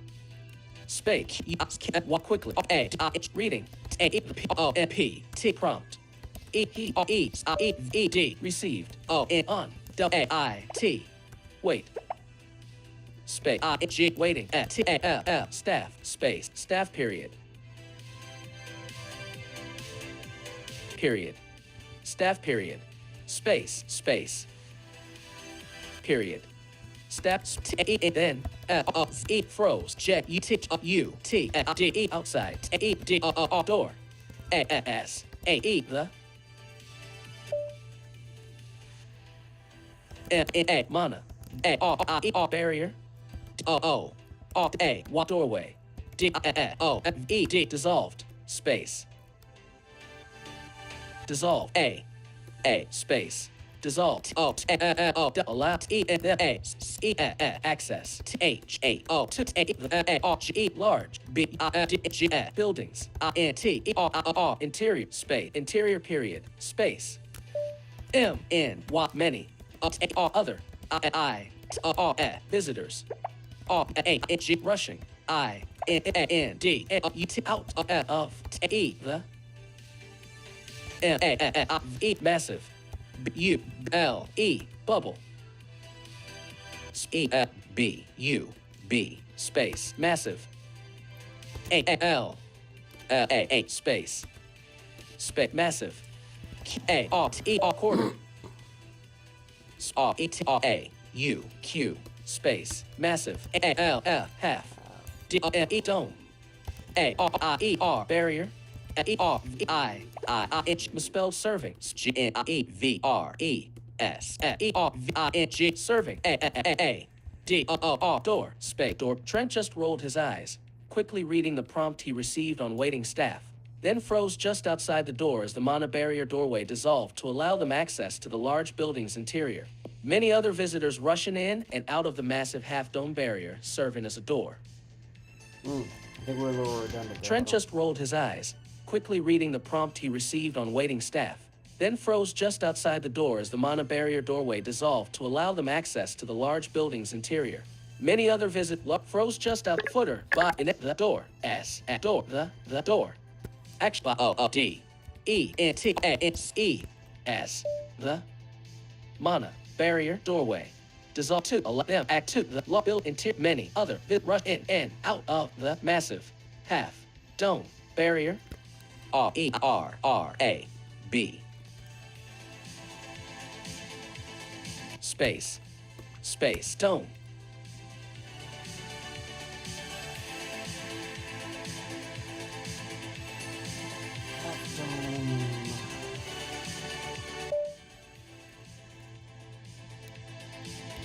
space walk quickly A reading A-P-O-P-T prompt E-E-D received on W-A-I-T wait space I-G waiting at T-A-L staff space staff period staff period space period staff then E froze J-U-T-U-T-D outside E-D door A-S A-E the M-A mana A-R-I-E barrier O-O-A doorway D-O-E-D dissolved space dissolve A space dissolved allow access H-A-O-T-A-R-G large B-I-D-G buildings I-N-T-E-R interior space interior period space M-N-Y many other I visitors R-A-G rushing I-N-D out of E the M-A-E massive B-U-L-E bubble E-B-U-B space massive A-L-A space massive A-R-T-E-R quarter R-E-T-R-A-U-Q space massive A-L-F half D-O-M-E dome A-R-I-E-R barrier E-R-V-I-I-H misspelled serving G-N-E-V-R-E-S-E-R-V-I-N-G serving A-D-O-O-R door space door. Trent just rolled his eyes, quickly reading the prompt he received on waiting staff, then froze just outside the door as the mono-barrier doorway dissolved to allow them access to the large building's interior. Many other visitors rushing in and out of the massive half-dome barrier, serving as a door. I think we're a little redundant. Trent just rolled his eyes, quickly reading the prompt he received on waiting staff, then froze just outside the door as the mono-barrier doorway dissolved to allow them access to the large building's interior. Many other froze just out footer by in the door S at door the door. Action O D E N T A S E as the mana barrier doorway. Dissolve to allow them act to the law built into many other bit rush in and out of the massive half dome barrier. RERRAB. Space. Space dome.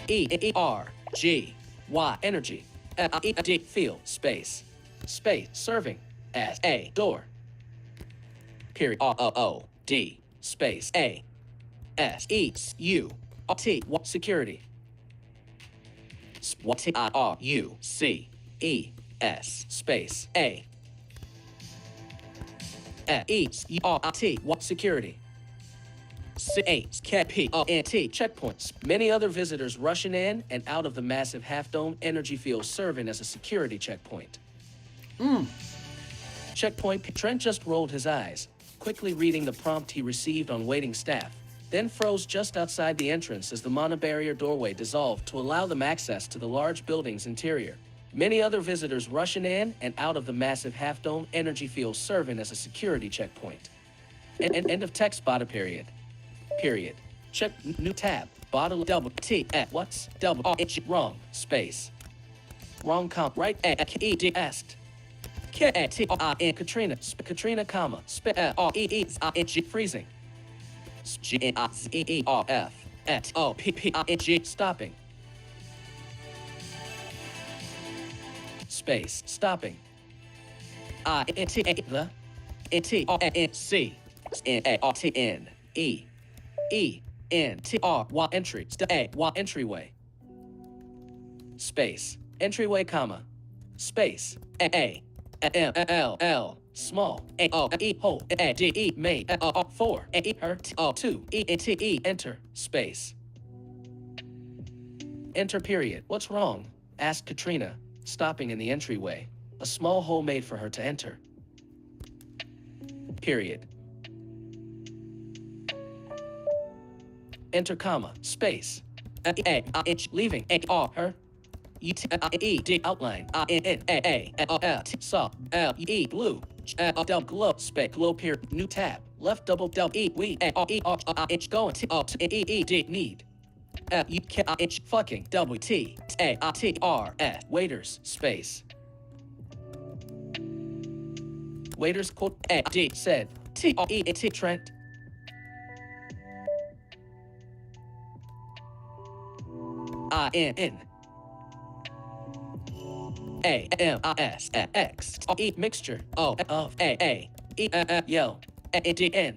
EERGY energy. D field space. Space serving as a door. Period. ROOD space A S E U T security. RUCES space A E U T security. CHKPONT checkpoints. Many other visitors rushing in and out of the massive half-dome energy field serving as a security checkpoint. Checkpoint. Trent just rolled his eyes, quickly reading the prompt he received on waiting staff, then froze just outside the entrance as the mana barrier doorway dissolved to allow them access to the large building's interior. Many other visitors rushing in and out of the massive half-dome energy field serving as a security checkpoint. End of text bottom period. Period. Check new tab. Bottle double T at what's double R wrong space. Wrong comp right E D asked. K T R N Katrina Katrina comma R E E N G freezing. G N I Z E R F at O P P I N G stopping. Space stopping. I N T A the N T R N C N A R T N E E N T R Y entry A Y entryway. Space entryway comma space A M L L small A O E hole A D E main 4 A E her 2 E N T E enter space. Enter period. What's wrong? Asked Katrina, stopping in the entryway. A small hole made for her to enter. Period. Enter comma space. Leaving her. E outline saw blue double glow space glow peer new tab left double we going to need fucking WTATRS waiters space waiters quote D said T Trent IN AMISX E mixture O of A E yell DN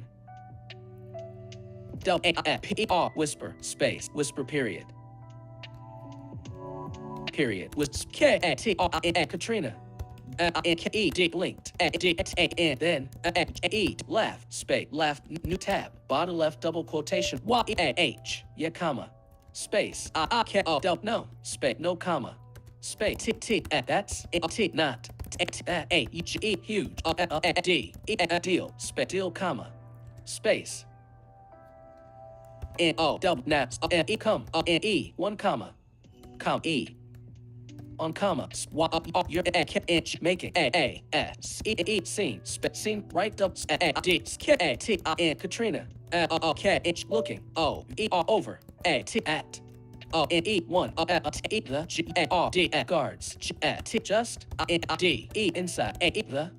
PR whisper space whisper period was Katrina E linked and then laugh space laugh new tab bottom left double quotation YH yeah comma space I can't no space no comma space T that's T not A G huge D deal space deal comma space N O double naps E come E 1 comma E on comma your inch making A S E scene scene right double D K T N Katrina K inch looking O E over A T at N E 1 T the G R D guards T just N D E inside A the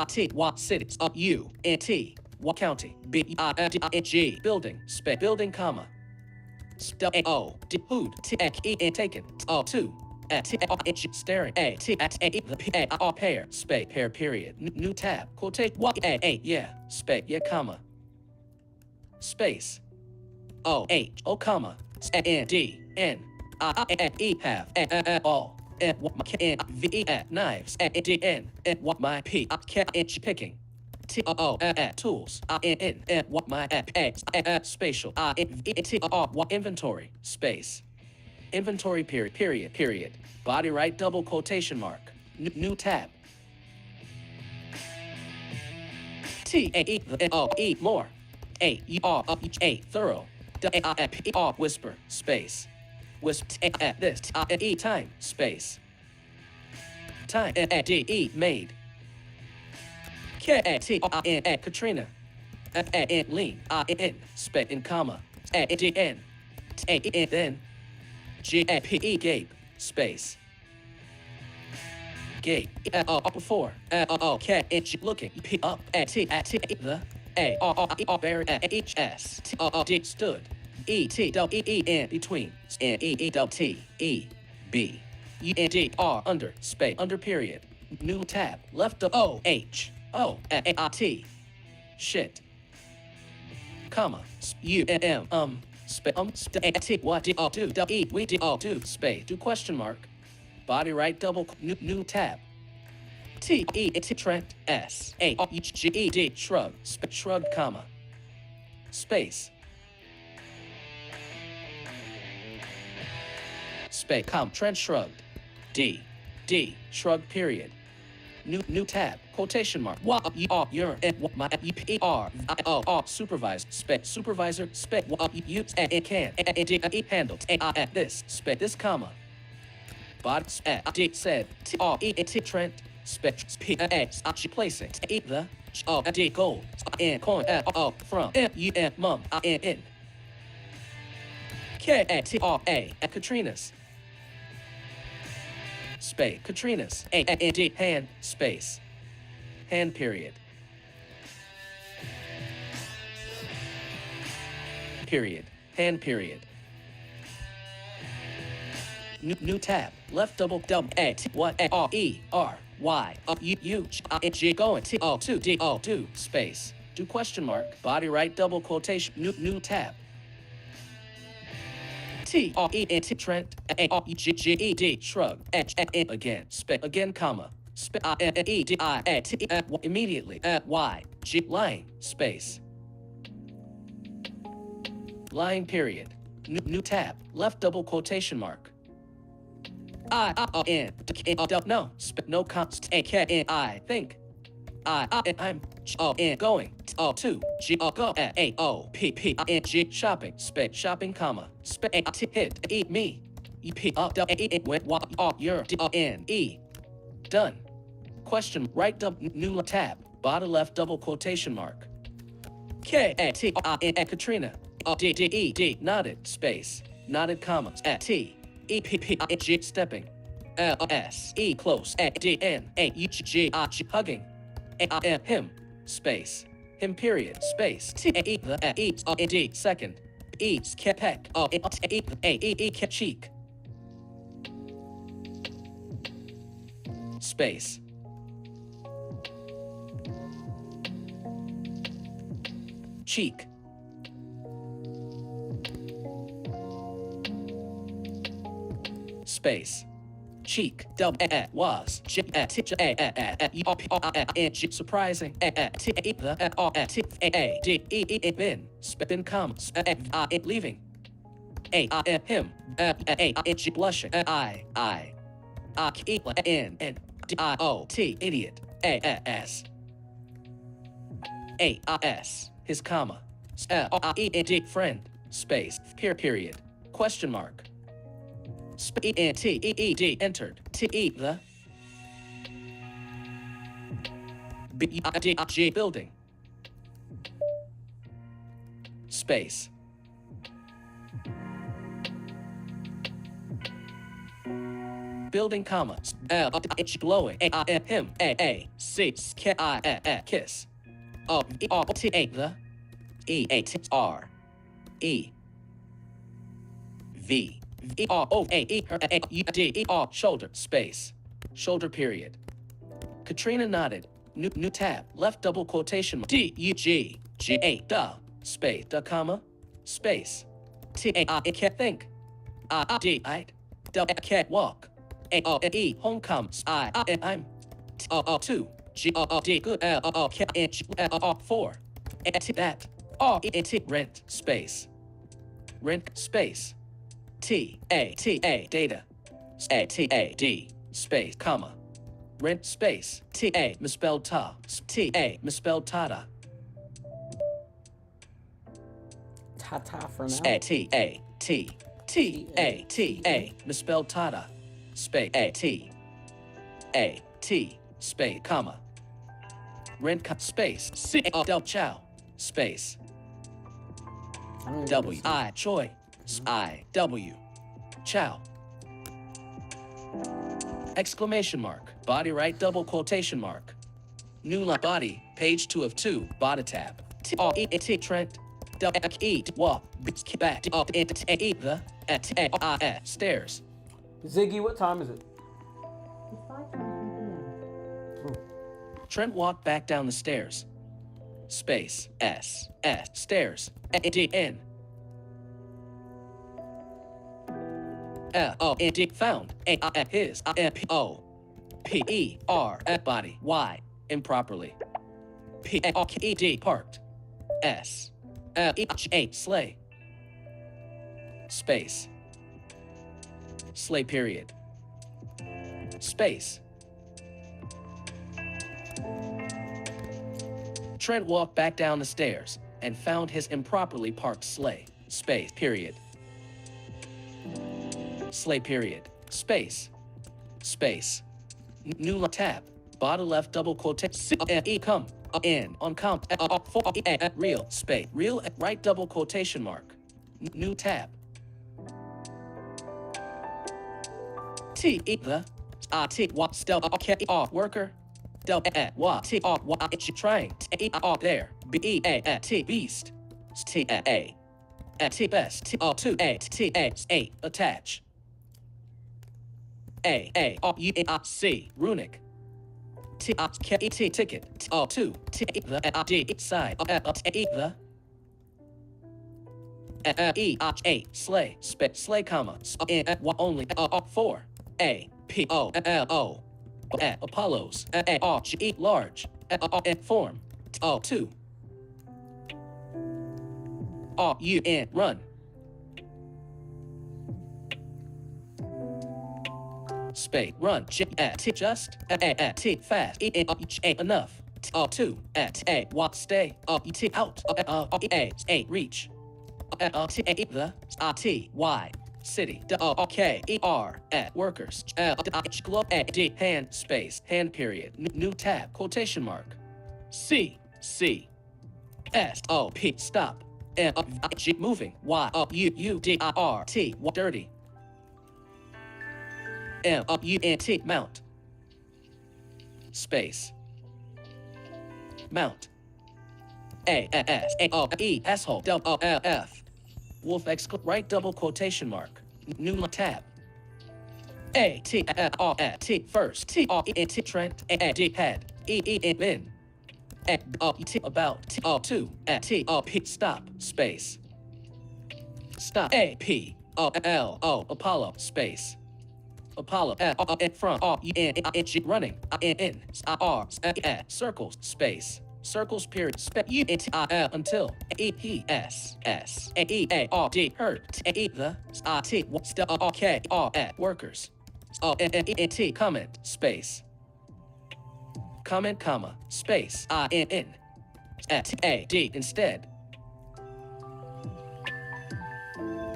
T Y cities U N T Y county B I D N G building space building comma O D hood T E N taken O 2 T H staring A T at A the P A R pair space pair period new tab quotate Y A yeah space yeah comma space O H O comma N D N I E half all N V E knives D N N what my P can't inch picking T O tools N what my spatial T R inventory space inventory period body right double quotation mark new tab T A E O E more. A E R A thorough. D A I P R whisper space. Whisper this E time space. Time D E made. K A T R N A Katrina. A lean in space in comma. A D N A N then. G A P E gape space. Gape before K H looking P up T the A R E R bear H S T D stood E T W E in between N E E W T E B U N D R under space under period new tab left of O H O A I T shit comma U M space T what D O do E we D O do space do question mark body right double new tab T E T Trent S A R E G E D shrug shrug comma space space Trent shrugged D shrug period new tab quotation mark what you are your my E R I O R supervisor space supervisor space what you and can and handled this space this comma bot D said T R E T Trent space P X placing E the O D gold and coin from U M mum in K A T R A Katrina's space Katrina's A N D hand space hand period hand period new tab left double A T what A R E R Y U G going T O 2 D O 2 space do question mark body right double quotation new tab T R E N T Trent A R E G G E D shrug H N again space again comma space E D I A T immediately Y G line space line period new tab left double quotation mark I N no no const A K N I think I'm going to G go A O P P N G shopping space shopping comma space hit eat me E P E went your D N E done question right new tab bottom left double quotation mark K A T N Katrina D D E D nodded space nodded commas at T E P P I G stepping L S E close A D N A U G I G hugging A I M him space him period space T A E the A E N D second E K peck A E E cheek space cheek space cheek double was surprising bin spin comes leaving him blushing I N D I O T idiot S his comma friend space period question mark E N T E E D entered T E the B I D G building space building comma L H blowing A him A C K I kiss O E R T A the E A T R E V E R O A E her A U D E R shoulder space shoulder period Katrina nodded new tab left double quotation D U G G A duh space duh comma space T A I can't think I D I can't walk A O E home comes I'm T O 2 G O D good L O can't H L 4 T that R E T rent space rent space T A data A T A D space comma rent space T A misspelled ta T A misspelled tada Ta-ta for now. A-T-A-T-T-A-T-A. Misspelled Tata. Space A-T-A-T. Space, comma. Rent, space. C-double chow. Space. I don't even W. understand. I. Choi. I-W. Chow. Exclamation mark. Body right double quotation mark. New line body. Page 2 of 2. Body tab. T-R-E-T. Trent. W-E. Walk. Back. E. The. Stairs. Ziggy, what time is it? It's 5:23 p.m. Trent walked back down the stairs. Space. S. S. Stairs. D-N. L-O-N-D. Found. A. His. M-P-O. P-E-R. Body. Y. Improperly. P-A-R-K-E-D. Parked. S. L-E-H-A. Sleigh. Space. Sleigh period. Space. Trent walked back down the stairs and found his improperly parked sleigh. Space period. Sleigh period. Space. Space. New tab. Bottom left double quotation. E come. In. On count. For real. Space. Real. Right double quotation mark. New tab. T. E. The. T. What. Stel. K. R. Worker. Del. What. T. R. What. Trying. T. R. There. B. E. A. T. Beast. T. A. T. Best. T. O. 2. A. T. A. 8. Attach. A. R. U. A. C. Runic. T. K. E. T. Ticket. T. O. 2. T. The. D. Side. E. The. E. A. Sleigh. Sleigh, comma. Only. 4. A. P. O. L. O. Apollos. A. R. G. E. Large. Form. O. 2. R. U. N. Run. Space. Run. J. T. Just. A. T. Fast. E. N. A. Enough. T. O. 2. A. Walk. Stay. T. Out. A. Reach. T. A. The. T. Y. City. K. E. R. Workers. Globe. D. Hand. Space. Hand period. New tab. Quotation mark. C. C. S. O. P. Stop. M. G. Moving. Y. U. U. D. R. T. Dirty. M. U. N. T. Mount. Space. Mount. A. S. A. O. E. Asshole. L. F. Wolf. Right double quotation mark. New tab. A. T. R. T. First. T. R. E. N. T. Trent. A. D. Head. E. E. N. Bin. A. O. T. About. T. O. 2. T. O. P. Stop. Space. Stop. A. P. O. L. O. Apollo. Space. Apollo. Front. R. U. N. N. G. Running. N. R. Circles. Space. Circles period. U. N. T. I. L. Until. E. He. S. S. A. E. A. R. D. Hurt. A. E. The. I. T. R. K. R. Workers. O. N. N. E. N. T. Comment. Space. Comment, comma. Space. I. N. N. T. A. D. Instead.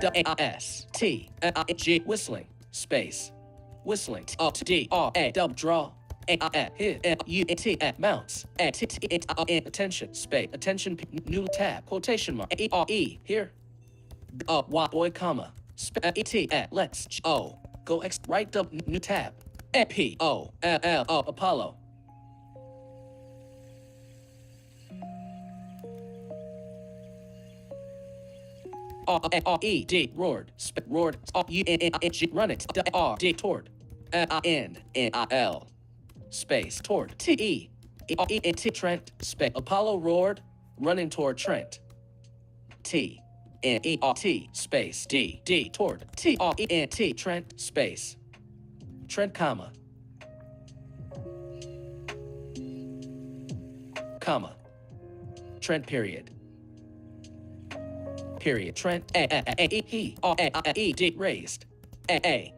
D. A. S. T. I. G. Whistling. Space. Whistling. T. O. T. D. R. A. Double draw. A. Hit. U. N. T. Mounts. A. T. T. N. Attention. Space. Attention. New tab. Quotation mark. E. R. E. Here. Y. Boy, comma. E. T. Let's. O. Go X. Right double. New tab. A. P. O. L. L. O. Apollo. R. R. E. D. Roared. Roared. R. U. N. N. G. Run it. D. R. D. Toward. N. N. I. L. Space. Toward. T. E. E. R. E. N. T. Trent. Space. Apollo roared. Running toward Trent. T. N. E. R. T. Space. D. D. Toward. T. R. E. N. T. Trent. Space. Trent, comma. Comma. Trent period. Period. Trent. A. E. He. R. A. E. D. Raised. A.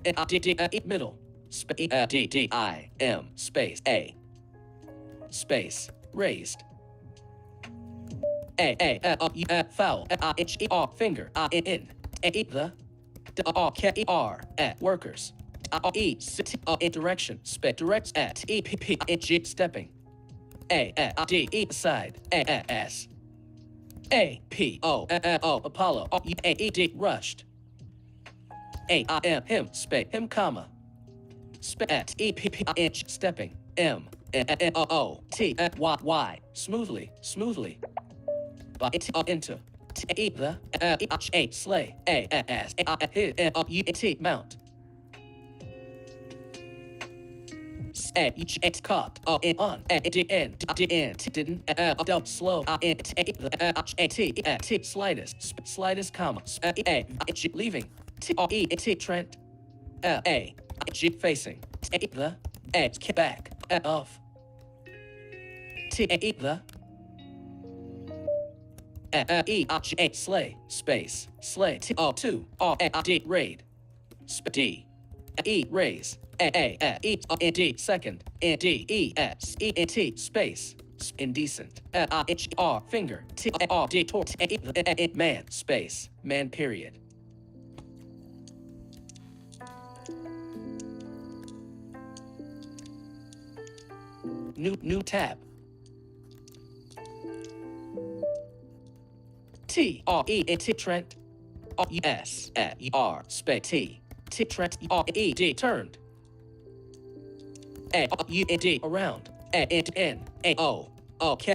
N. I. D. D. E. Middle. Space. D. D. I. M. Space. A. Space. Raised. foul, finger, in, the, workers, direction, directs, stepping, side, Apollo, rushed, him, him, comma, stepping, y, smoothly, into, the, sleigh, mount, caught, on, didn't, slow, slightest, comma, leaving, Trent, facing, the, back, of, the, sleigh, space, sleigh, two, raid, d, raise, d, second, space, indecent, finger, man, space, man, period. New tab. Trent, space, Trent, turned, around,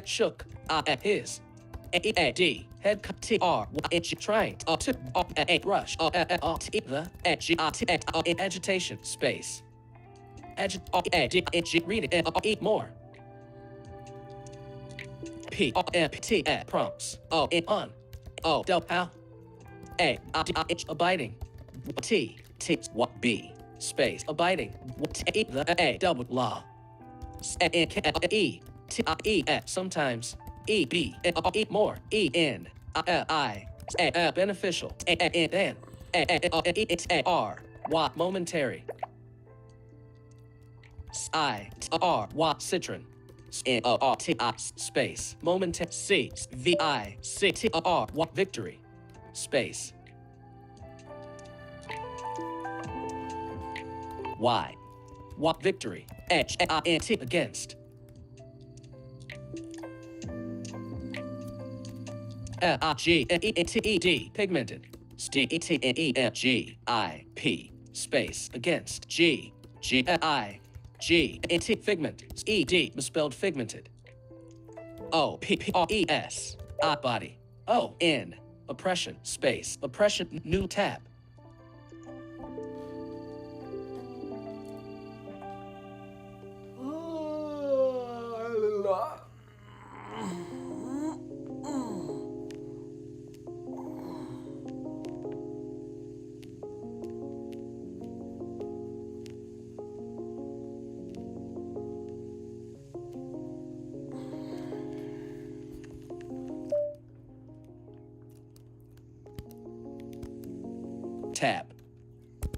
shook, his, head, trying, rush, the, agitation, space, read it, eat more, prompts, on, how, abiding, what, b, space, abiding, the, double, law, sometimes, eat more, in, beneficial, then, what, momentary, citron, space, momentary, what, victory, space, y, what, victory, against, pigmented, space, against, figment, misspelled figmented, body, in, oppression, space, oppression, new tab.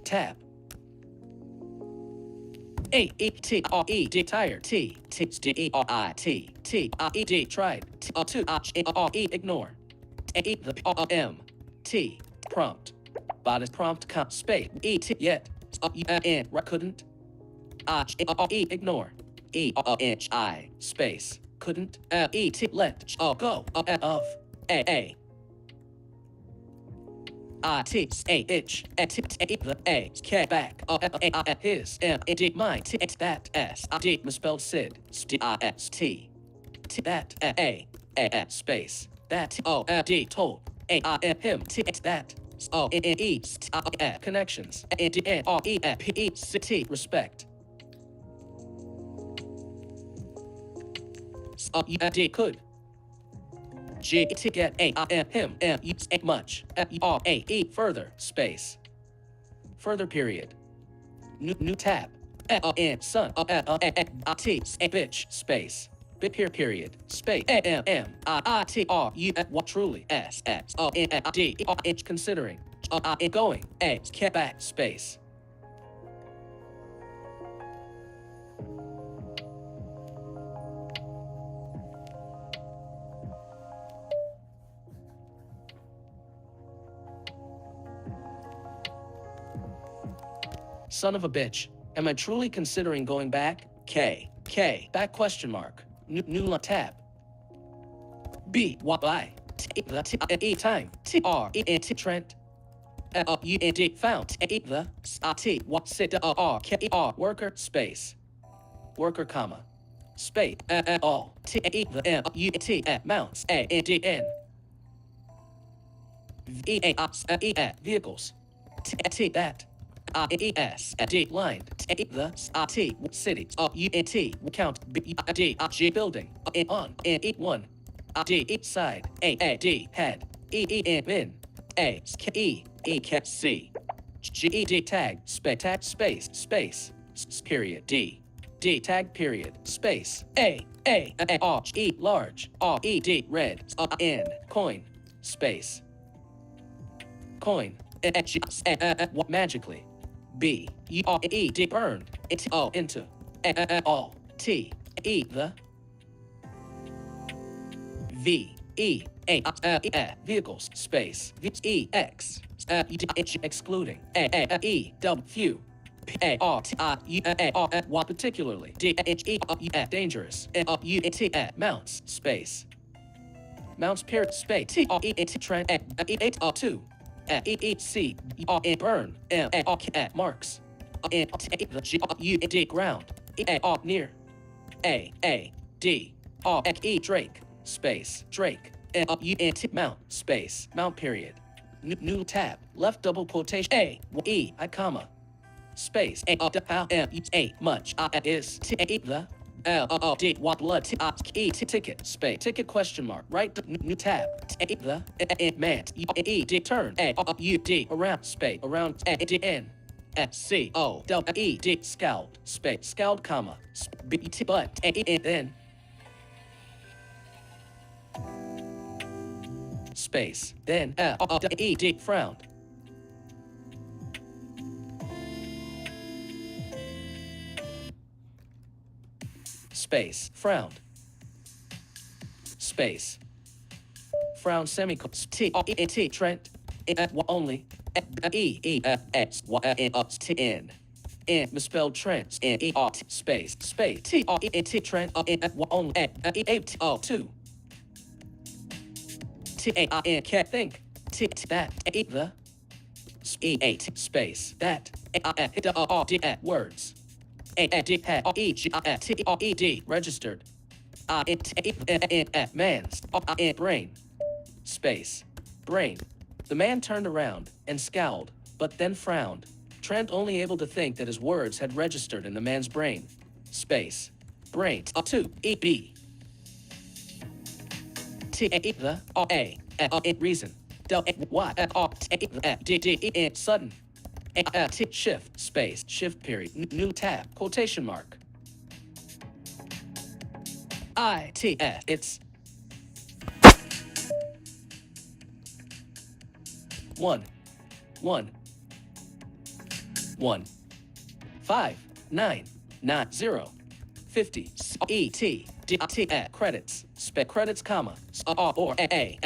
Tab. Tired. Tried. Ignore. The prompt. Bodice prompt. Space. Yet. Couldn't. Ignore. Space. Couldn't. Let. Go. Of. Itch, back, his, mine, that, misspelled Sid, that, space, that, told, him, that, connections, respect, could, get, him, much, further, space, further period, new tab, son, bitch, space, bit here period, space, what truly, considering, going, back, space. son of a bitch. Am I truly considering going back? K. Back question mark. New tab. B. Y. T. The T. E. Time. T. R. E. N. T. Trent. U. N. D. Found. E. The. T. What. Sit. R. K. E. R. Worker. Space. Worker, comma. Space. All. T. E. The. M. U. T. Mounts. A. N. D. N. V. A. E. Vehicles. T. T. That. E. S. D. Line. T. The. T. City. U. N. T. Count. B. D. G. Building. On. N. E. 1. D. E. Side. A. D. Head. E. E. N. Bin. A. K. E. E. K. C. G. E. D. Tag. Tag. Space. Period. D. D. Tag. Period. Space. A. R. E. Large. R. E. D. Red. N. Coin. Space. Coin. Magically. B. U. R. E. D. Burned. O. Into. All. T. E. The. V. E. A. Vehicles. Space. V. E. X. Excluding. E. W. Few. A. R. T. I. U. A. R. Y. Particularly. D. H. E. Dangerous. U. T. Mounts. Space. Mounts. Period. Space. T. R. E. T. Trent. E. 2. E. E. C. R. Burn. M. R. Marks. N. T. The. G. U. D. Ground. E. R. Near. A. D. R. E. Drake. Space. Drake. U. N. T. Mount. Space. Mount. Period. New tab. Left double quotation. A. E. I comma. Space. A. A. Much. Is. T. E. The. L. D. What. Blood. T. E. Ticket. Space. Ticket question mark. Right. New tab. T. The. Man. E. D. Turn. A. U. D. Around. Space. Around. A. D. N. S. C. O. W. E. D. Scowled. Space. Scowled, comma. B. T. But. A. E. Then. Space. Then. E. D. Frowned. Space. Frowned. Space. Frown semicolon. T. E. T. Trent. Only. E. E. X. Y. N. T. N. N. Misspelled Trent. N. E. R. T. Space. Space. T. R. E. T. Trent. Only. E. A. T. O. 2. T. A. I. N. Can't think. T. That. E. The. E. A. T. Space. That. A. R. D. Words. A. D. R. E. G. T. R. E. D. Registered. Man's. Brain. Space. Brain. The man turned around and scowled, but then frowned. Trent only able to think that his words had registered in the man's brain. Space. Brain. 2. E. B. T. A. The. R. A. Reason. Del. Y. R. D. D. E. Sudden. T. Shift. Space. Shift period. New tab. Quotation mark. I. T. S. It's 1 5 9 9 0 50 E. T. D. T. Credits. Credits, comma. R. Or A.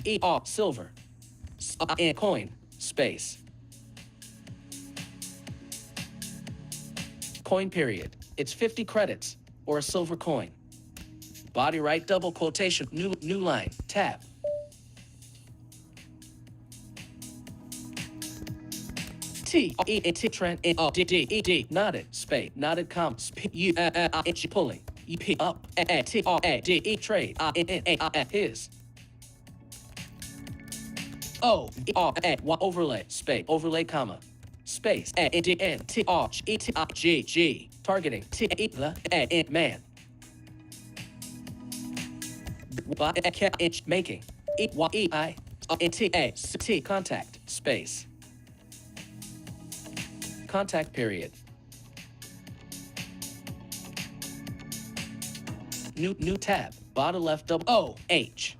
E. R. Silver. Coin. Space. Coin period. It's 50 credits, or a silver coin. Body right double quotation. New line. Tab. T. E. T. Trent. D. D. E. D. Nodded. Space. Nodded, comma. U. Pulling. E. P. Up. T. R. A. D. E. Trade. N. A. His. O. E. R. A. Y. Overlay. Space. Overlay, comma. Space. A. D. N. T. R. E. T. G. G. Targeting. T. E. The. A. Man. By inch making. E. Y. E. I. N. T. A. C. T. Contact. Space. Contact period. New tab. Bottom left double O. H.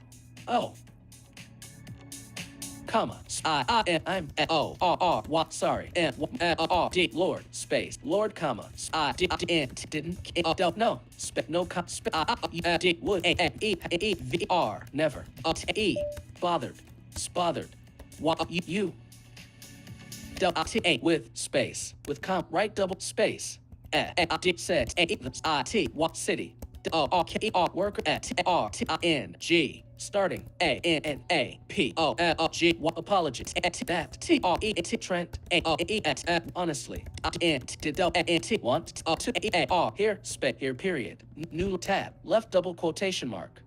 O. Comma. I. N. I'm. O. R. R. What? Sorry. N. R. D. Lord. Space. Lord, comma. I. D. N. Didn't. Don't. No. No. D. Would. A. E. E. V. R. Never. E. Bothered. Bothered. What? You. A with space with right double space. Said city. Worker T-R-T-I-N-G. Starting A-N-A-P-O-L-G. Apology. That T-R-E-T Trent. Honestly. Want to here space here period. New tab. Left double quotation mark.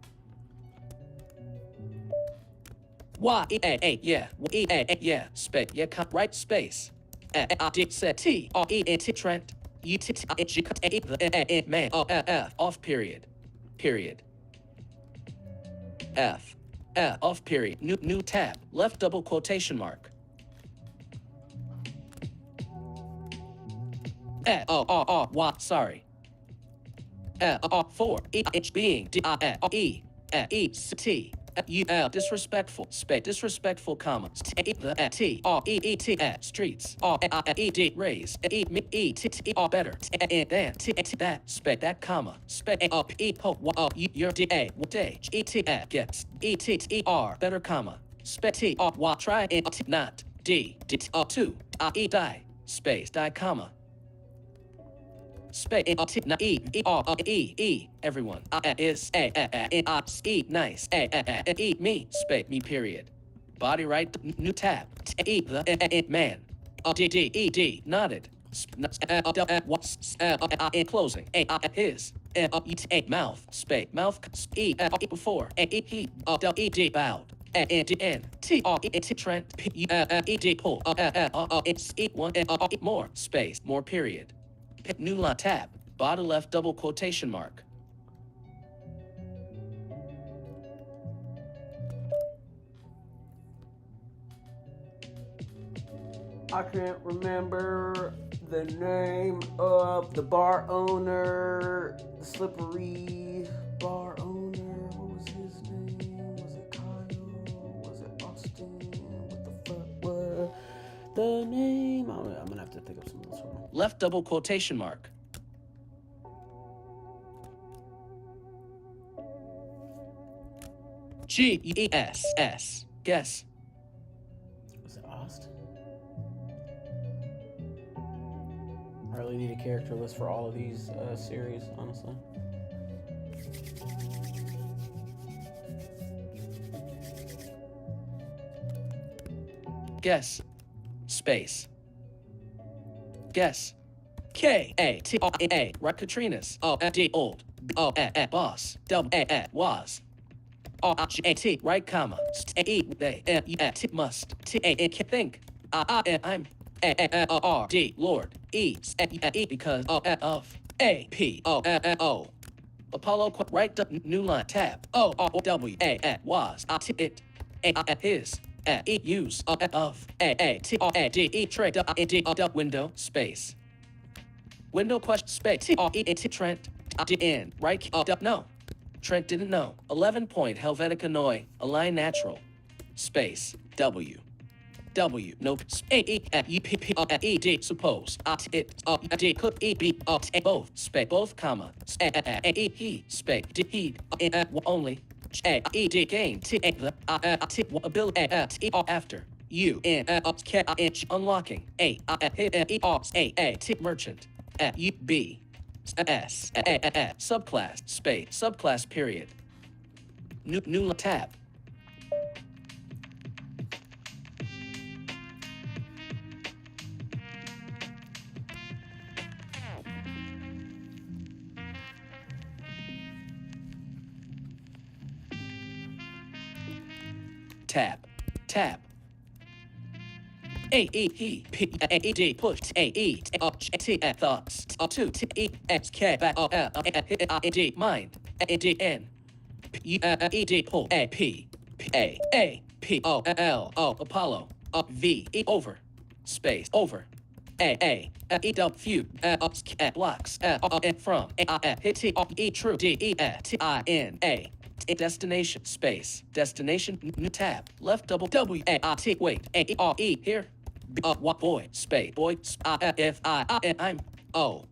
Y-E-A-A, yeah. E-A-A, yeah. Space, yeah, right space. Said T-R-E-T Trent. U-T-T-I-G-A-man. F, off period. Period. F. F, off period. New tab. Left double quotation mark. Y, sorry. 4. H being D-I-E. E-C-T. U-L, disrespectful, space, disrespectful, comma, T-R-E-E-T, streets, R-E-I-E-D, raise, E-M-E-T-T-R, better, than, that, space, that, comma, space, E-Po, your D-A, day, E-T-A, gets, E-T-T-R, better, comma, space, T-R-Y, try, not, D, D-T-R-2, I-E, die, space, die, comma, space everyone is nice me space me period body right new tab man D nodded closing his mouth space mouth before he bowed N-T-R-E-T Trent P-E-D pull it's one more space more period. New line tab, bottom left double quotation mark. I can't remember the name of the bar owner, the slippery bar owner. What was his name? Was it Kyle? Was it Austin? What the fuck was the name? I'm gonna have to think of some of this one. Left double quotation mark. G-E-S-S. Guess. Was it Austin? I really need a character list for all of these series, honestly. Guess. Space. Guess. K-A-T-R-A. Right, Katrina's. O-D, old. O-A, boss. W-A, was. R-G-A-T, right, comma. E, they, T, must. T-A, think. I'm. A-R-D, Lord. E, because of. A-P-O-O. Apollo, right, new line, tab. O-W-A, was. It. His. E, use, of. A-T-R-A-D-E, trade, D, window, space. Window question space T-R-E-T Trent D-N right no Trent didn't know 11 point Helvetica Noi align natural space W nope A-E-U-P-P-E-D suppose it D could E-B both space both comma A-E-He space D-Heed only A-E-D gain T-A-T ability T-R after U-N-K-I-H unlocking A-E-R-A-T merchant U-B S subclass space subclass period new tab tab A-E-P-A-E-D push A-E-T thoughts T-E-X-K back A-D mind A-D-N P-E-D pull A-P-A-A-P-O-L-O Apollo V-E over space over A-A-E-W blocks from A-T-E true D-E-T-I-N-A destination space destination new tab left double W A I T wait A R E here what boy space boy F I N I'm O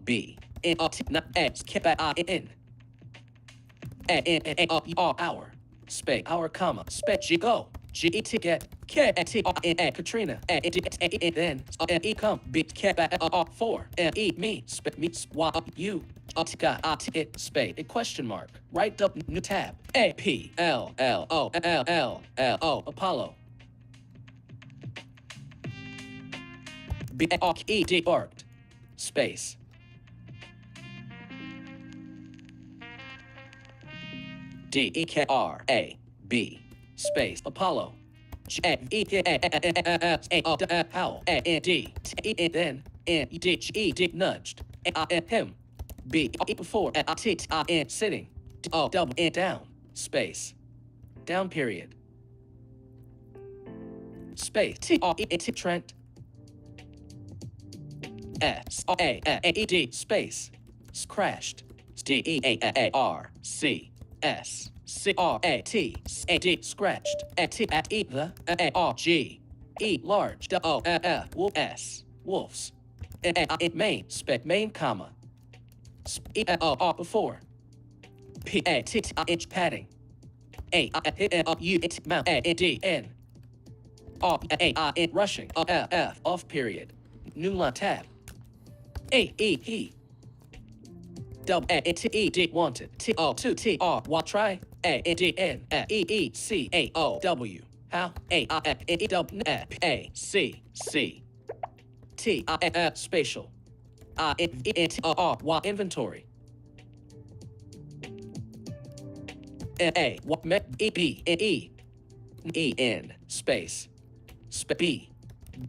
B N T not X K I N A N A R hour space hour comma space G go G T get K T N Katrina then E come B K 4 E me spit me Y U it spade a question mark. Right up new tab A P L L O L L L O Apollo B E D barked space D E K R A B space Apollo G A E K A O Howl A D T then N D E D nudged him B before T N sitting O double N down space down period space T T Trent S A E D space crashed D E A R C S C R A T A D scratched A T at E the A R G E large O F wolf S wolves A main spec main comma E O R before P A T inch padding A U mount A D N R A rushing F off period new line tab A E he double A T E D wanted T O 2 T R Y try A D N E E C A O W how A I E W F A C C T I F spatial I N T R Y inventory A Y E B E E N space B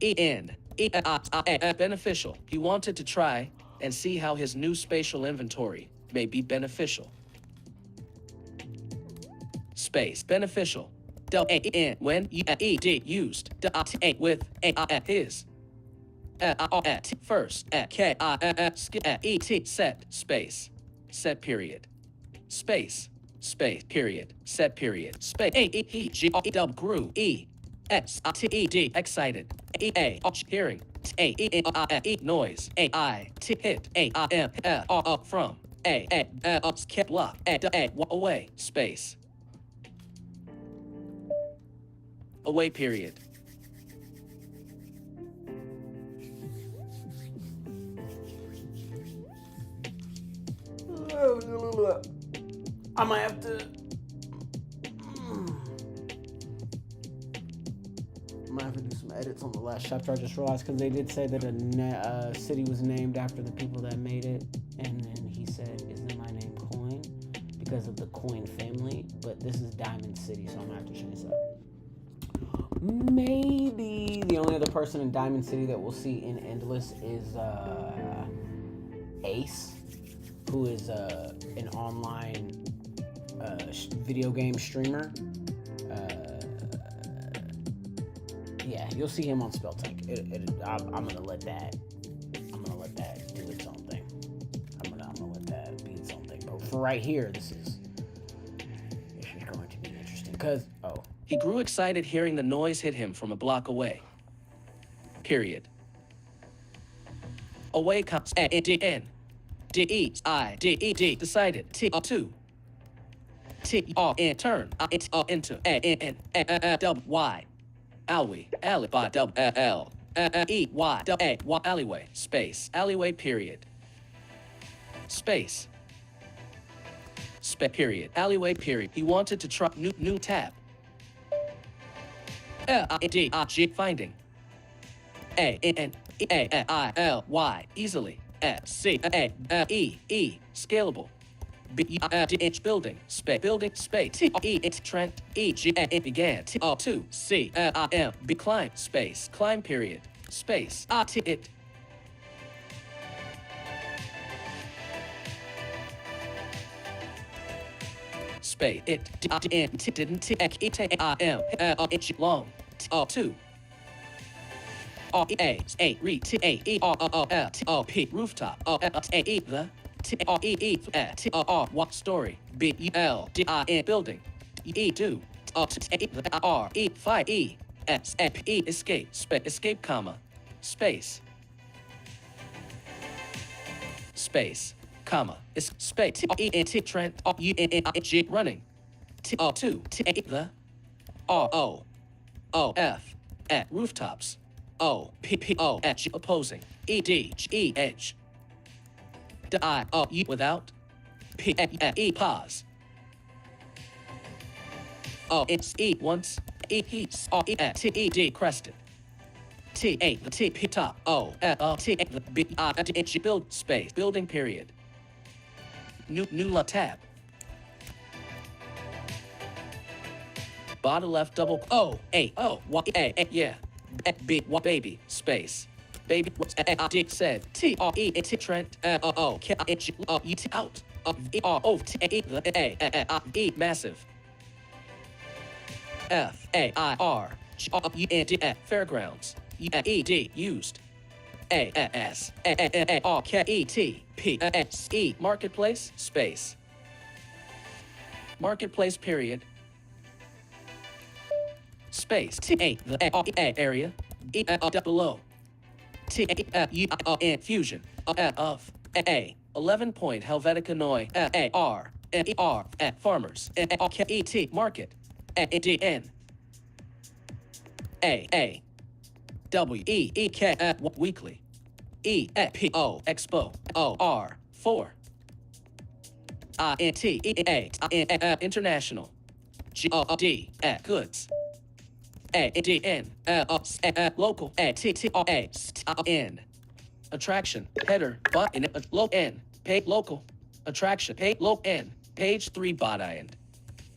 E N E I beneficial. He wanted to try and see how his new spatial inventory may be beneficial. Space beneficial. N when E D used with his first K E T set space set period space space period set period space A E G E W grew E S T E D excited E A hearing A E E noise A I T hit A I M R from A block A away space away period I might have to. I might have to do some edits on the last chapter. I just realized because they did say that a city was named after the people that made it, and then he said, "Isn't my name Coin?" Because of the Coin family. But this is Diamond City, so I'm gonna have to change that. Maybe the only other person in Diamond City that we'll see in Endless is Ace, who is an online video game streamer. Yeah, you'll see him on Spell Tank. I'm gonna let that do its own thing. I'm gonna let that be its own thing. But for right here, this is going to be interesting because he grew excited hearing the noise hit him from a block away. Period. Away comes A D N D E I D E D decided T 2 T R N turn into A N W Y Alley alibi double L E Y A Y alleyway space alleyway period space period alleyway period. He wanted to try new tab D G finding A N A I L Y easily C A E E scalable B inch building space T E Trent E G it began T O 2 C I M B climb space climb period space T it space it didn't T I M inch long T O 2 R E A re T A E R L T O P rooftop A E the T R E E T R what story B E L D I N building E do T R E 5 E S P E escape escape comma space comma is space T E N T Trent U N N G running T O 2 T A the R O O F at rooftops. O P P O at opposing. E D E edge. D I O U without. P E pause. O it's E once. E heats. O E T E D crested. T A the T P top. O F O T A the B I T H build space building period. New tab. Bottom left double O A O Y A yeah. B what baby space. Baby what's I did said T R E T Trent O O K H O U T out E R O T A E massive. F A I R G O U N D fairgrounds. U E D used. A S A R K E T P S E marketplace space. Marketplace period. Space T A the A area E below T A U N fusion of A 11 point Helvetica Noi A R E R farmers A K E T market A D N A W E E K weekly E P O expo O R 4 I N T E A international G O D goods A D N local A T T R A N attraction header but in low N pay local attraction pay low N page 3 body end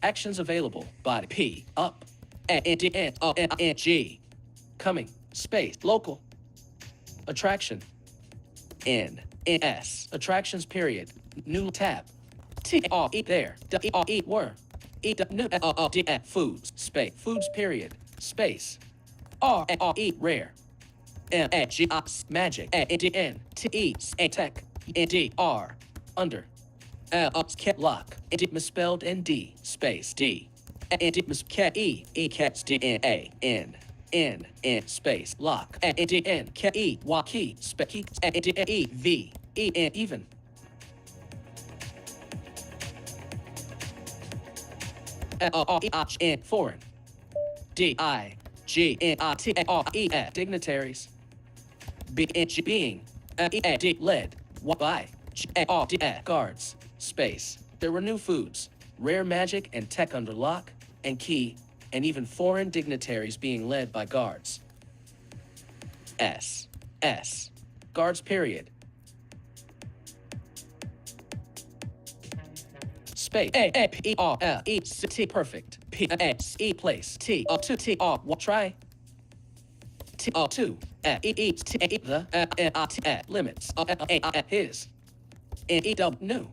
actions available body P up A D N O N G coming space local attraction N S attractions period new tab T R E there D R E were E new D foods space foods period space R E rare M A G magic A D N T E A tech N D R under K lock D misspelled N D space D N D mis K E cats D N A N space lock N D N K E Y key space N D E V E N even N foreign D I G N I T R E dignitaries B N G being E D led by G R D guards space there were new foods rare magic and tech under lock and key and even foreign dignitaries being led by guards S guards period space A P R L E C T perfect P S E place T R 2 T R try T R 2 E E T A the N I T limits A his N E W new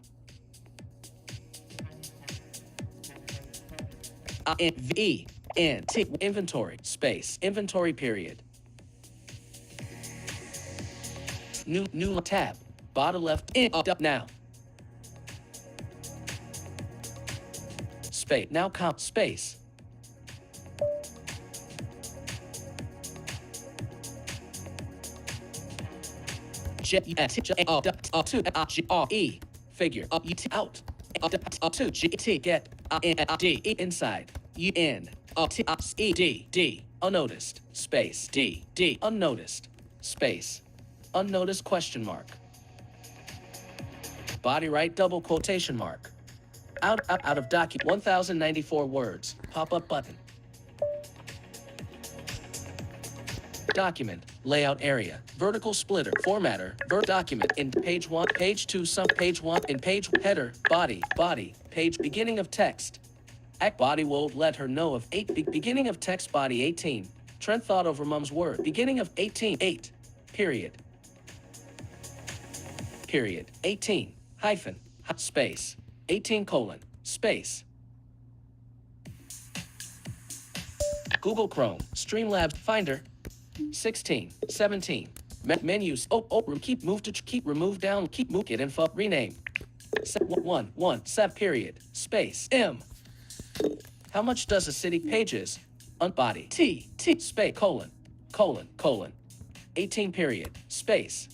N V N T inventory space inventory period new tab bottom left in up now space now count space J T J O two G R E figure U T out two G T get N D E inside U N T E D D unnoticed space D D unnoticed space unnoticed question mark body right double quotation mark out of document 1094 words pop-up button document layout area vertical splitter formatter document in page 1 page 2 some page 1 in page header body page beginning of text act body wold let her know of 8 beginning of text body 18 Trent thought over mom's word beginning of 18 8 period 18 hyphen space 18 colon space Google Chrome Streamlabs Finder 16 17 menus keep move to keep remove down keep move get info rename 1 7 period space M how much does a city pages unbody T space colon 18 period space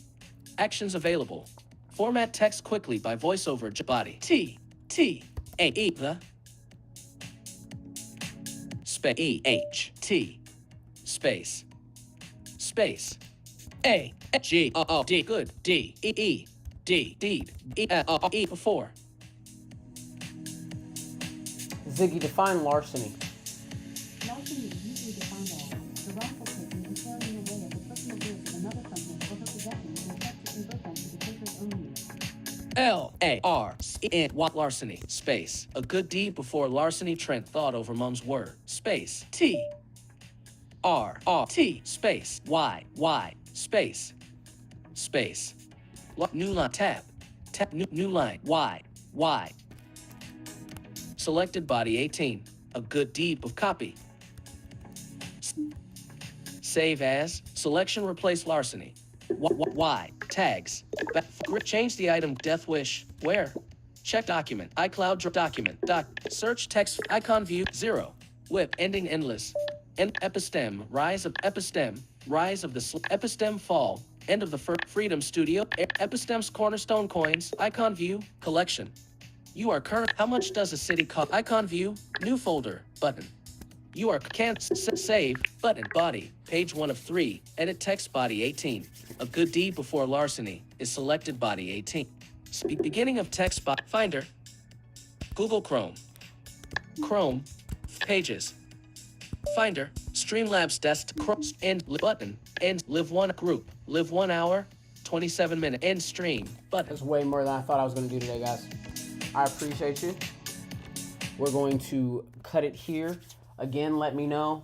actions available format text quickly by voiceover body T A E the space E H T space. Space. A, G, O, D, good, D, E, E, D, deed, E, E, before. Ziggy, define larceny. Larceny is usually defined as the wrongful taking and carrying away of the personal goods of another person or her possessions with intent to convert them to the taker's own use. L-A-R-C-N, larceny, space. A good deed before larceny. Trent thought over Mum's word, space. T, R, R, T, space. Y, Y, space. Space. New line, tab. Tab, new line, Y, Y. Selected body 18. A good deed of copy. Save as. Selection replace larceny. Y. Tags. Change the item. Death wish. Where? Check document. iCloud document. Search text. Icon view. 0. Whip. Ending endless. End. Epistem. Rise of Epistem. Rise of the Epistem fall. End of the Freedom Studio. Epistem's CornerstoneCoins. Icon view. Collection. You are current. How much does a city cost? Icon view. New folder. Button. You are can't save. Button. Body. Page 1 of 3. Edit text. Body 18. A good deed before larceny is selected. Body 18. Beginning of text. Finder. Google Chrome. Chrome. Pages. Finder. Streamlabs desktop. End. Button. End. Live 1 group. Live 1 hour. 27 minutes. End stream. Button. That's way more than I thought I was going to do today, guys. I appreciate you. We're going to cut it here. Again, let me know,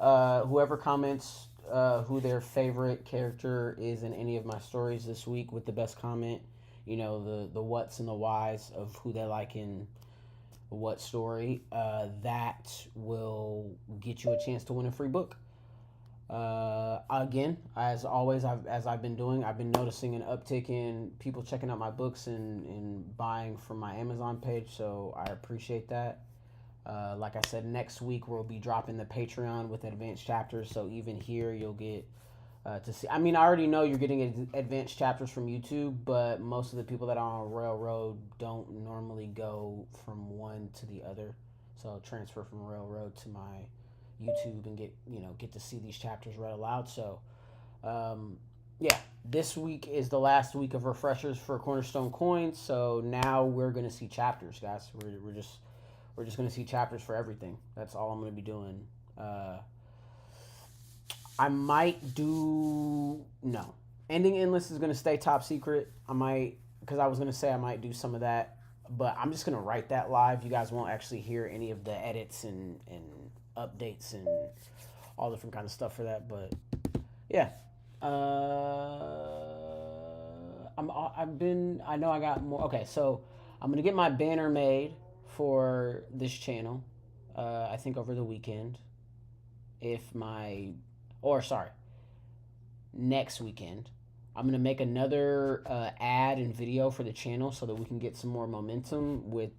whoever comments, who their favorite character is in any of my stories this week with the best comment. You know, the what's and the whys of who they like in what story. That will get you a chance to win a free book. Again, as always, as I've been doing, I've been noticing an uptick in people checking out my books and buying from my Amazon page, so I appreciate that. Like I said, next week we'll be dropping the Patreon with advanced chapters, so even here you'll get to see. I mean, I already know you're getting advanced chapters from YouTube, but most of the people that are on RoyalRoad don't normally go from one to the other, so transfer from RoyalRoad to my YouTube and get to see these chapters read aloud. So yeah, this week is the last week of refreshers for Cornerstone Coins, so now we're gonna see chapters, guys. We're just gonna see chapters for everything. That's all I'm gonna be doing. I might do Ending Endless is gonna stay top secret. I might, because I was gonna say I might do some of that, but I'm just gonna write that live. You guys won't actually hear any of the edits and updates and all different kind of stuff for that. But yeah, I know I got more. Okay, so I'm gonna get my banner made for this channel. I think over the weekend, next weekend. I'm gonna make another ad and video for the channel so that we can get some more momentum with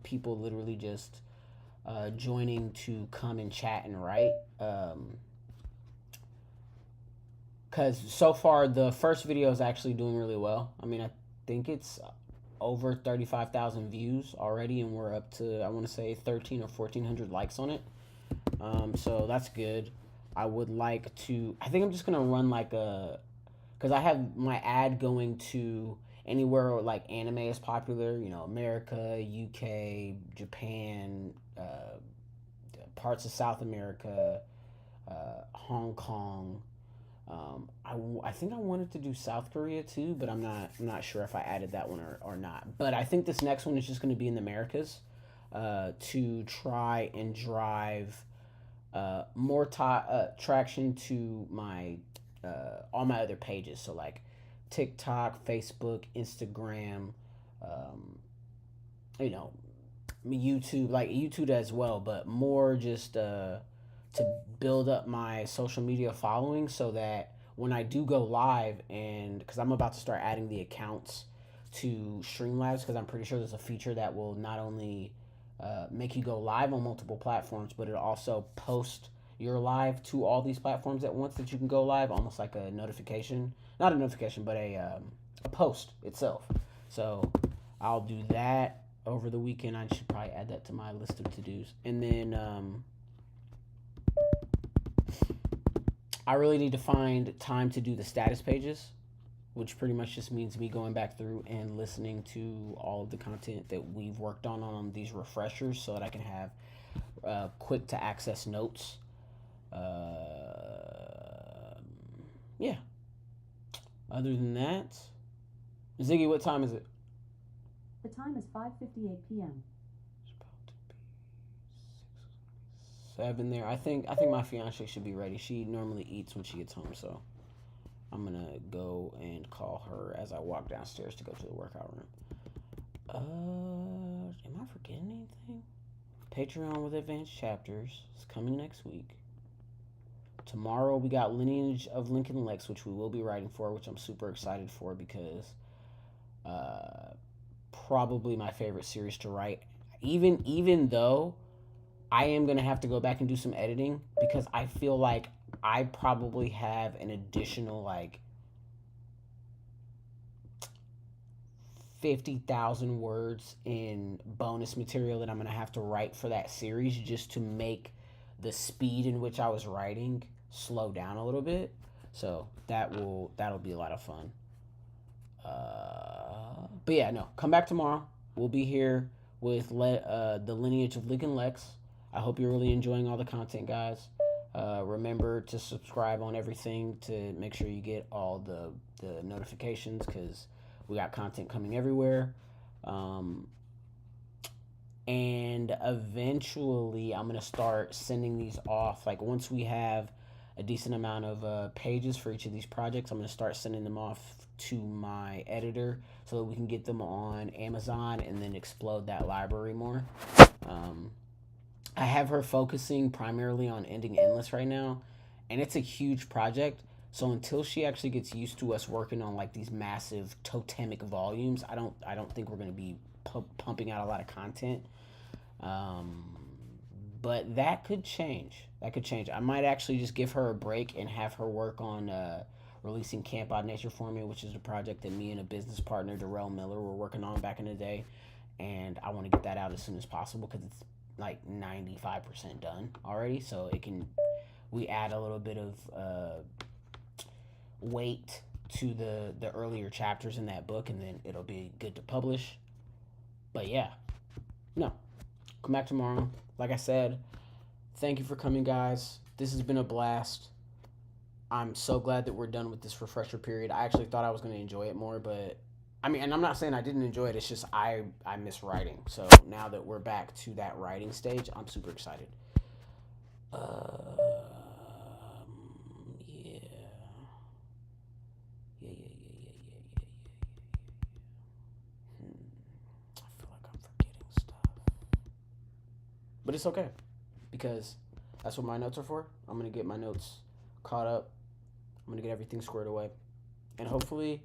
people literally just joining to come and chat and write. Because so far the first video is actually doing really well. I mean, I think it's over 35,000 views already, and we're up to, I want to say, 13 or 1,400 likes on it. So that's good. I would like to, I think I'm just gonna run like because I have my ad going to anywhere like anime is popular, America, UK, Japan, parts of South America, Hong Kong. I think I wanted to do South Korea too, but I'm not sure if I added that one or not. But I think this next one is just going to be in the Americas, to try and drive more traction to my all my other pages. So like TikTok, Facebook, Instagram, YouTube, like YouTube as well, but more just to build up my social media following so that when I do go live, and because I'm about to start adding the accounts to Streamlabs, because I'm pretty sure there's a feature that will not only make you go live on multiple platforms, but it'll also post your live to all these platforms at once, that you can go live, almost like a notification, not a notification, but a post itself. So I'll do that over the weekend. I should probably add that to my list of to-dos. And then I really need to find time to do the status pages, which pretty much just means me going back through and listening to all of the content that we've worked on these refreshers so that I can have quick to access notes. Yeah. Other than that, Ziggy, what time is it? The time is 5:58 p.m. It's about to be 7 there. I think my fiance should be ready. She normally eats when she gets home, so I'm gonna go and call her as I walk downstairs to go to the workout room. Am I forgetting anything? Patreon with advanced chapters is coming next week. Tomorrow we got Lineage of Lincoln Lex, which we will be writing for, which I'm super excited for because probably my favorite series to write. Even though I am gonna have to go back and do some editing because I feel like I probably have an additional like 50,000 words in bonus material that I'm gonna have to write for that series just to make the speed in which I was writing slow down a little bit. So that'll be a lot of fun. But yeah, no, come back tomorrow. We'll be here with the Lineage of Lincoln Lex. I hope you're really enjoying all the content, guys. Remember to subscribe on everything to make sure you get all the notifications because we got content coming everywhere. And eventually I'm going to start sending these off. Like once we have a decent amount of pages for each of these projects, I'm going to start sending them off to my editor so that we can get them on Amazon and then explode that library more. I have her focusing primarily on Ending Endless right now, and it's a huge project. So until she actually gets used to us working on like these massive totemic volumes, I don't think we're going to be pumping out a lot of content. But that could change. I might actually just give her a break and have her work on releasing Camp Out Nature for me, which is a project that me and a business partner, Darrell Miller, were working on back in the day. And I want to get that out as soon as possible because it's like 95% done already. So we add a little bit of weight to the earlier chapters in that book, and then it'll be good to publish. But yeah, no, come back tomorrow. Like I said, thank you for coming, guys. This has been a blast. I'm so glad that we're done with this refresher period. I actually thought I was going to enjoy it more, but I mean, and I'm not saying I didn't enjoy it. It's just I miss writing. So now that we're back to that writing stage, I'm super excited. I feel like I'm forgetting stuff. But it's okay, because that's what my notes are for. I'm going to get my notes caught up. I'm going to get everything squared away. And hopefully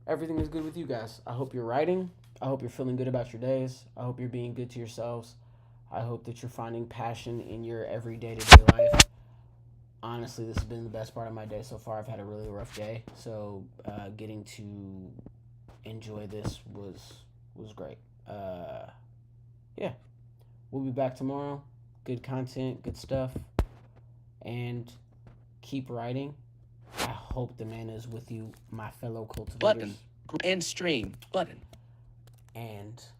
everything is good with you guys. I hope you're writing. I hope you're feeling good about your days. I hope you're being good to yourselves. I hope that you're finding passion in your everyday to-day life. Honestly, this has been the best part of my day so far. I've had a really rough day, so getting to enjoy this was great. Yeah, we'll be back tomorrow. Good content, good stuff, and keep writing. I hope the man is with you, my fellow cultivators. Button. End stream. Button. And